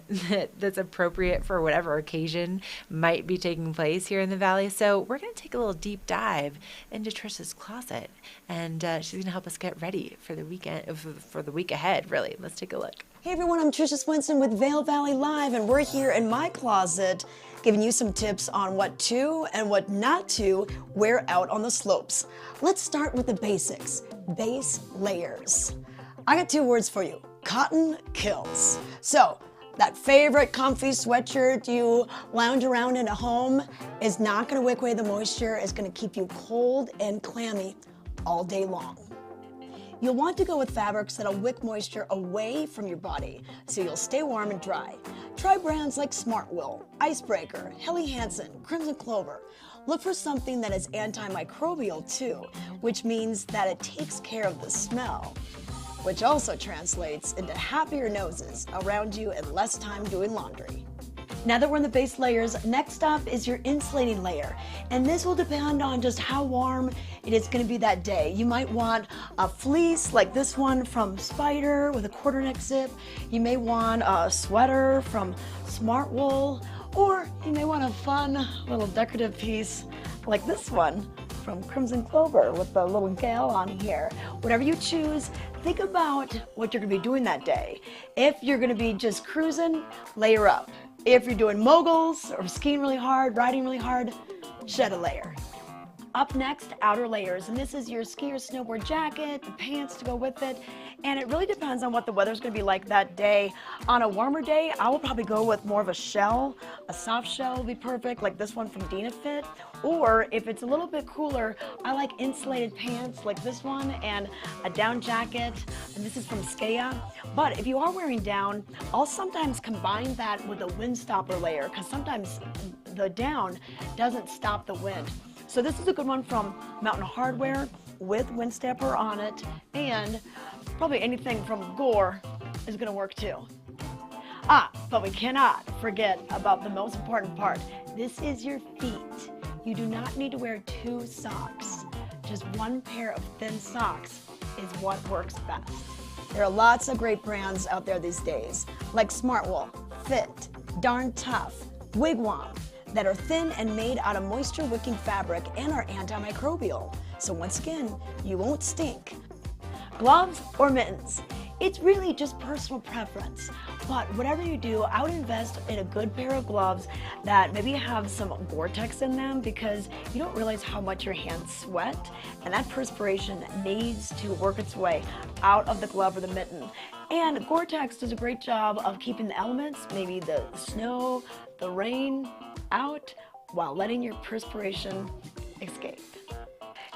that's appropriate for whatever occasion might be taking place here in the Valley. So we're going to take a little deep dive into Tricia's closet, and she's going to help us get ready for the weekend, for the week ahead, really. Let's take a look. Hey everyone, I'm Tricia Swenson with Vail Valley Live, and we're here in my closet giving you some tips on what to and what not to wear out on the slopes. Let's start with the basics, base layers. I got 2 words for you, cotton kills. So, that favorite comfy sweatshirt you lounge around in a home is not gonna wick away the moisture, it's gonna keep you cold and clammy all day long. You'll want to go with fabrics that'll wick moisture away from your body so you'll stay warm and dry. Try brands like Smartwool, Icebreaker, Helly Hansen, Crimson Clover. Look for something that is antimicrobial too, which means that it takes care of the smell, which also translates into happier noses around you and less time doing laundry. Now that we're in the base layers, next up is your insulating layer. And this will depend on just how warm it is going to be that day. You might want a fleece like this one from Spider with a quarter neck zip. You may want a sweater from Smartwool, or you may want a fun little decorative piece like this one from Crimson Clover with the little gal on here. Whatever you choose, think about what you're going to be doing that day. If you're going to be just cruising, layer up. If you're doing moguls or skiing really hard, riding really hard, shed a layer. Up next, outer layers, and this is your ski or snowboard jacket, the pants to go with it, and it really depends on what the weather's going to be like that day. On a warmer day, I will probably go with more of a shell. A soft shell will be perfect, like this one from Dina Fit. Or if it's a little bit cooler, I like insulated pants like this one and a down jacket, and this is from Skea. But if you are wearing down, I'll sometimes combine that with a windstopper layer, because sometimes the down doesn't stop the wind. So this is a good one from Mountain Hardwear with windstopper on it, and probably anything from Gore is going to work too. But we cannot forget about the most important part. This is your feet. You do not need to wear 2 socks. Just 1 pair of thin socks is what works best. There are lots of great brands out there these days, like Smartwool, Fit, Darn Tough, Wigwam, that are thin and made out of moisture-wicking fabric and are antimicrobial. So once again, you won't stink. Gloves or mittens? It's really just personal preference. But whatever you do, I would invest in a good pair of gloves that maybe have some Gore-Tex in them, because you don't realize how much your hands sweat, and that perspiration needs to work its way out of the glove or the mitten. And Gore-Tex does a great job of keeping the elements, maybe the snow, the rain, out while letting your perspiration escape.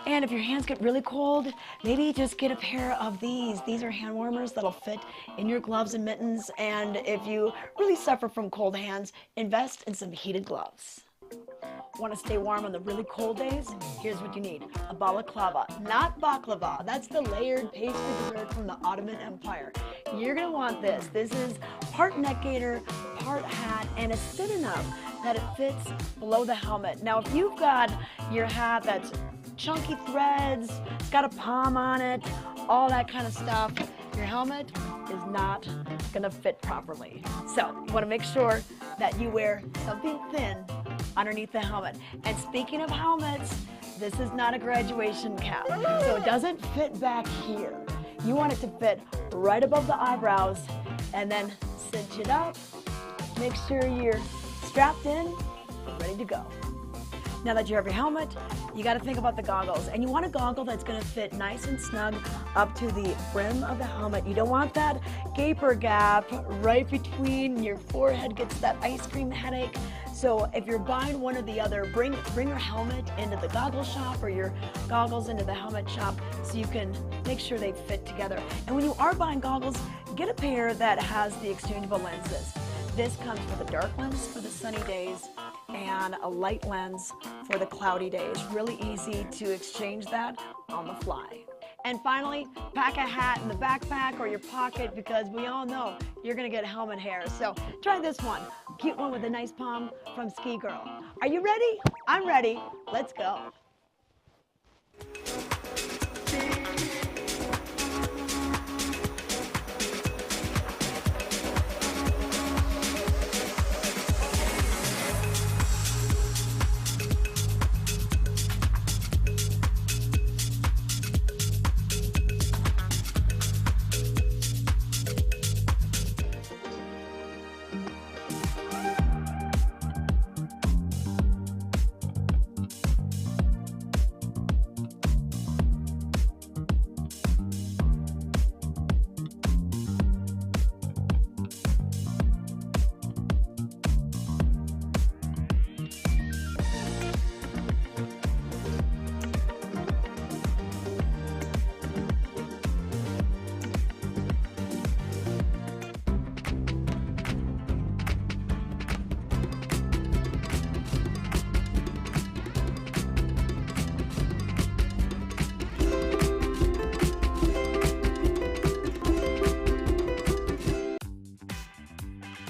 And if your hands get really cold, maybe just get a pair of these. These are hand warmers that'll fit in your gloves and mittens. And if you really suffer from cold hands, invest in some heated gloves. Want to stay warm on the really cold days? Here's what you need. A balaclava, not baklava. That's the layered pastry dessert from the Ottoman Empire. You're going to want this. This is part neck gaiter, part hat, and it's thin enough that it fits below the helmet. Now, if you've got your hat that's chunky threads, it's got a palm on it, all that kind of stuff, your helmet is not going to fit properly. So you want to make sure that you wear something thin underneath the helmet. And speaking of helmets, this is not a graduation cap, so it doesn't fit back here. You want it to fit right above the eyebrows, and then cinch it up. Make sure you're strapped in and ready to go. Now that you have your helmet, you got to think about the goggles. And you want a goggle that's going to fit nice and snug up to the brim of the helmet. You don't want that gaper gap right between your forehead, gets that ice cream headache. So if you're buying one or the other, bring your helmet into the goggle shop or your goggles into the helmet shop so you can make sure they fit together. And when you are buying goggles, get a pair that has the exchangeable lenses. This comes with a dark lens for the sunny days and a light lens for the cloudy days. Really easy to exchange that on the fly. And finally, pack a hat in the backpack or your pocket because we all know you're gonna get helmet hair. So try this one, cute one with a nice palm from Ski Girl. Are you ready? I'm ready. Let's go.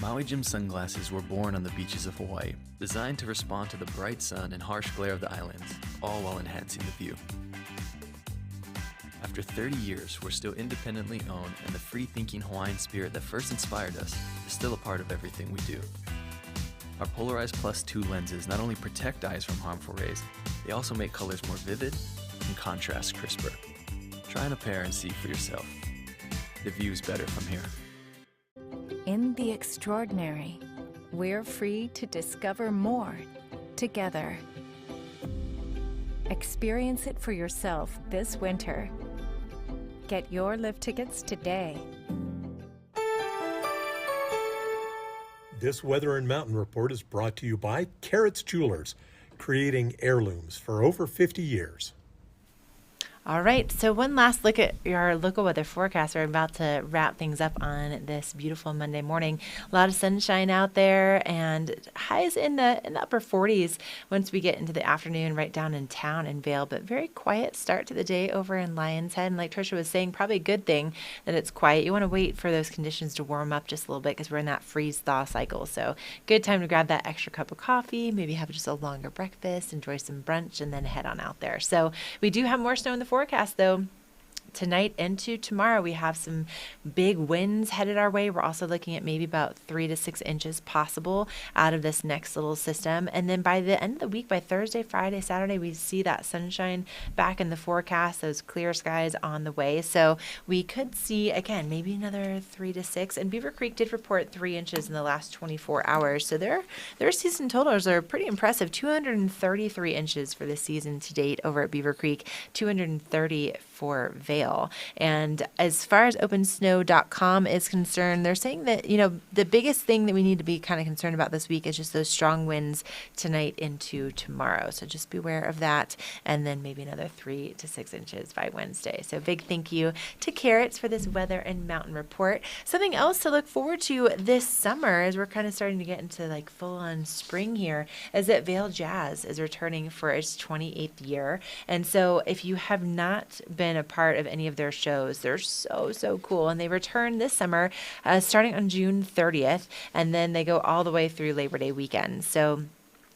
Maui Jim sunglasses were born on the beaches of Hawaii, designed to respond to the bright sun and harsh glare of the islands, all while enhancing the view. After 30 years, we're still independently owned, and the free-thinking Hawaiian spirit that first inspired us is still a part of everything we do. Our Polarized Plus 2 lenses not only protect eyes from harmful rays, they also make colors more vivid and contrast crisper. Try on a pair and see for yourself. The view's better from here. In the extraordinary, we're free to discover more together. Experience it for yourself this winter. Get your lift tickets today. This Weather and Mountain Report is brought to you by Carrots Jewelers, creating heirlooms for over 50 years. All right, so one last look at your local weather forecast. We're about to wrap things up on this beautiful Monday morning. A lot of sunshine out there and highs in the upper 40s once we get into the afternoon right down in town in Vail, but very quiet start to the day over in Lion's Head. And like Tricia was saying, probably a good thing that it's quiet. You want to wait for those conditions to warm up just a little bit because we're in that freeze-thaw cycle. So good time to grab that extra cup of coffee, maybe have just a longer breakfast, enjoy some brunch, and then head on out there. So we do have more snow in the forecast, though. Tonight into tomorrow, we have some big winds headed our way. We're also looking at maybe about 3 to 6 inches possible out of this next little system. And then by the end of the week, by Thursday, Friday, Saturday, we see that sunshine back in the forecast, those clear skies on the way. So we could see, again, maybe another 3 to 6. And Beaver Creek did report 3 inches in the last 24 hours. So their season totals are pretty impressive. 233 inches for the season to date over at Beaver Creek, 230 for Vail. And as far as opensnow.com is concerned, they're saying that, the biggest thing that we need to be kind of concerned about this week is just those strong winds tonight into tomorrow. So just beware of that. And then maybe another 3 to 6 inches by Wednesday. So big thank you to Carrots for this weather and mountain report. Something else to look forward to this summer as we're kind of starting to get into like full on spring here is that Vail Jazz is returning for its 28th year. And so if you have not been a part of any of their shows, they're so cool. And they return this summer starting on June 30th, and then they go all the way through Labor Day weekend. So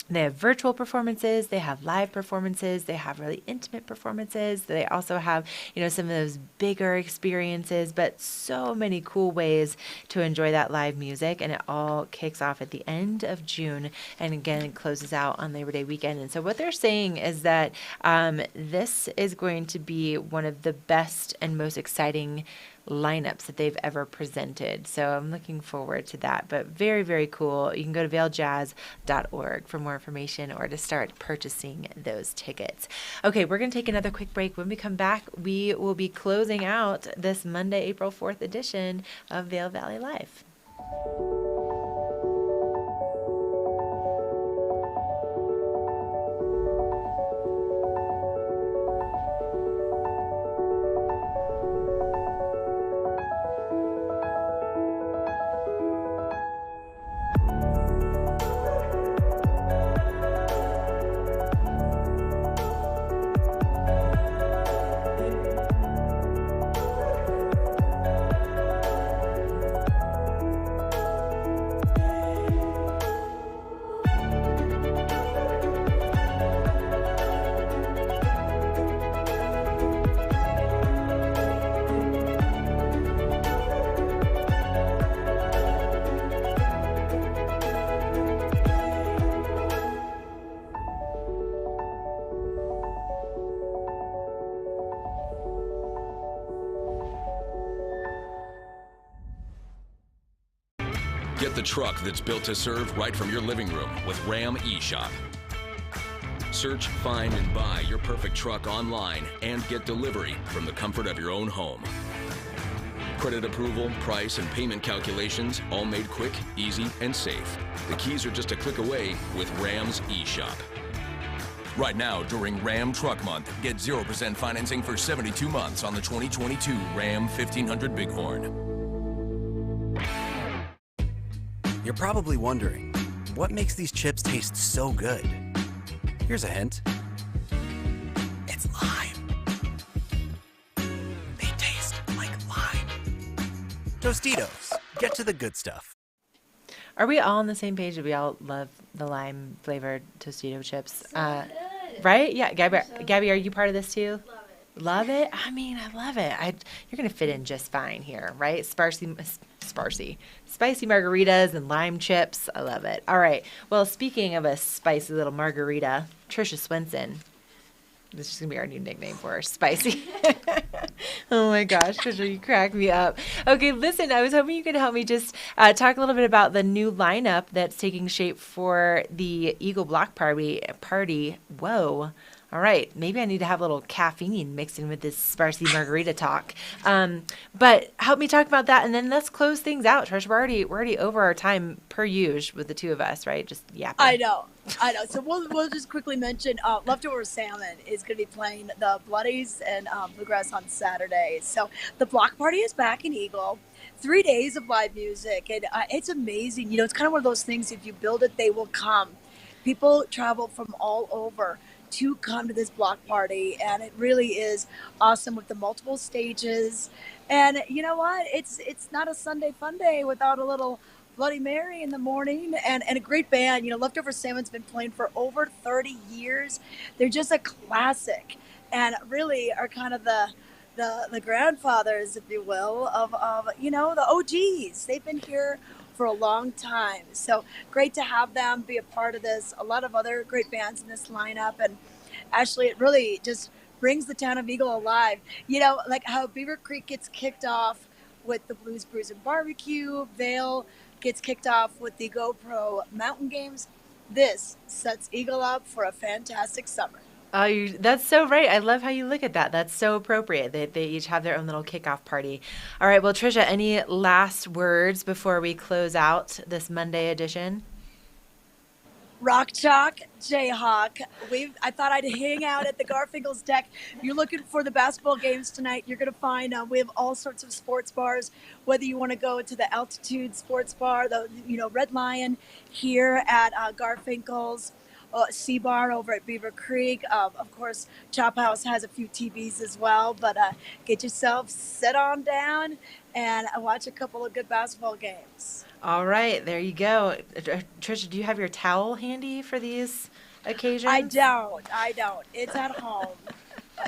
they have virtual performances, they have live performances, they have really intimate performances. They also have, some of those bigger experiences, but so many cool ways to enjoy that live music. And it all kicks off at the end of June. And again, it closes out on Labor Day weekend. And so what they're saying is that this is going to be one of the best and most exciting lineups that they've ever presented. So I'm looking forward to that. But very, very cool. You can go to vailjazz.org for more information or to start purchasing those tickets. Okay, we're going to take another quick break. When we come back, we will be closing out this Monday, April 4th edition of Vail Valley Live. Get the truck that's built to serve right from your living room with Ram eShop. Search, find, and buy your perfect truck online and get delivery from the comfort of your own home. Credit approval, price, and payment calculations all made quick, easy, and safe. The keys are just a click away with Ram's eShop. Right now, during Ram Truck Month, get 0% financing for 72 months on the 2022 Ram 1500 Bighorn. You're probably wondering, what makes these chips taste so good? Here's a hint. It's lime. They taste like lime. Tostitos, get to the good stuff. Are we all on the same page that we all love the lime flavored Tostito chips? Right? Yeah, Gabby, are you part of this too? Love it? I mean, I love it. You're going to fit in just fine here, right? Spicy margaritas and lime chips. I love it. All right. Well, speaking of a spicy little margarita, Tricia Swenson. This is going to be our new nickname for her, Spicy. Oh, my gosh, Tricia, you crack me up. Okay, listen, I was hoping you could help me just talk a little bit about the new lineup that's taking shape for the Eagle Block Party. Whoa. All right, maybe I need to have a little caffeine mixed in with this spicy margarita talk. But help me talk about that, and then let's close things out. Trish, we're already over our time per usual with the two of us, right? Just yapping. I know. So we'll just quickly mention Leftover Salmon is going to be playing the Bloodies and Bluegrass on Saturday. So the block party is back in Eagle. 3 days of live music, and it's amazing. You know, it's kind of one of those things, if you build it, they will come. People travel from all over to come to this block party, and it really is awesome with the multiple stages. And you know what? It's not a Sunday fun day without a little Bloody Mary in the morning and a great band. You know, Leftover Salmon's been playing for over 30 years. They're just a classic and really are kind of the grandfathers, if you will, of you know, the OGs. They've been here for a long time. So great to have them be a part of this. A lot of other great bands in this lineup. And Ashley, it really just brings the town of Eagle alive. You know, like how Beaver Creek gets kicked off with the Blues Brews and Barbecue. Vail gets kicked off with the GoPro Mountain Games. This sets Eagle up for a fantastic summer. That's so right. I love how you look at that. That's so appropriate. They each have their own little kickoff party. All right. Well, Tricia, any last words before we close out this Monday edition? Rock Chalk, Jayhawk. I thought I'd hang out at the Garfinkel's deck. If you're looking for the basketball games tonight, you're going to find we have all sorts of sports bars, whether you want to go to the Altitude Sports Bar, the Red Lion here at Garfinkel's, Sea Bar over at Beaver Creek. Of course, Chop House has a few TVs as well, but get yourself sit on down and watch a couple of good basketball games. All right, there you go. Tricia, do you have your towel handy for these occasions? I don't. It's at home.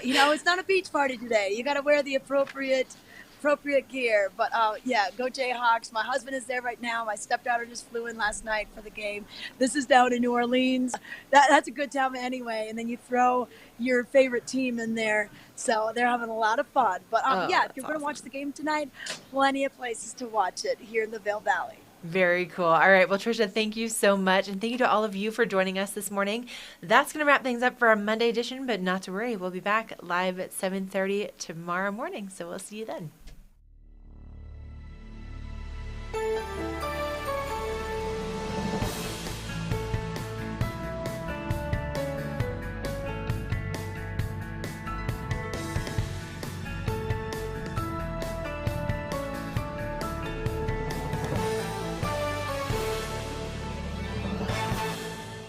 It's not a beach party today. You got to wear the appropriate appropriate gear. But yeah, go Jayhawks. My husband is there right now. My stepdaughter just flew in last night for the game. This is down in New Orleans. That's a good town anyway. And then you throw your favorite team in there. So they're having a lot of fun. But yeah, if you're going to watch the game tonight, plenty of places to watch it here in the Vail Valley. Very cool. All right. Well, Tricia, thank you so much. And thank you to all of you for joining us this morning. That's going to wrap things up for our Monday edition, but not to worry. We'll be back live at 7:30 tomorrow morning. So we'll see you then.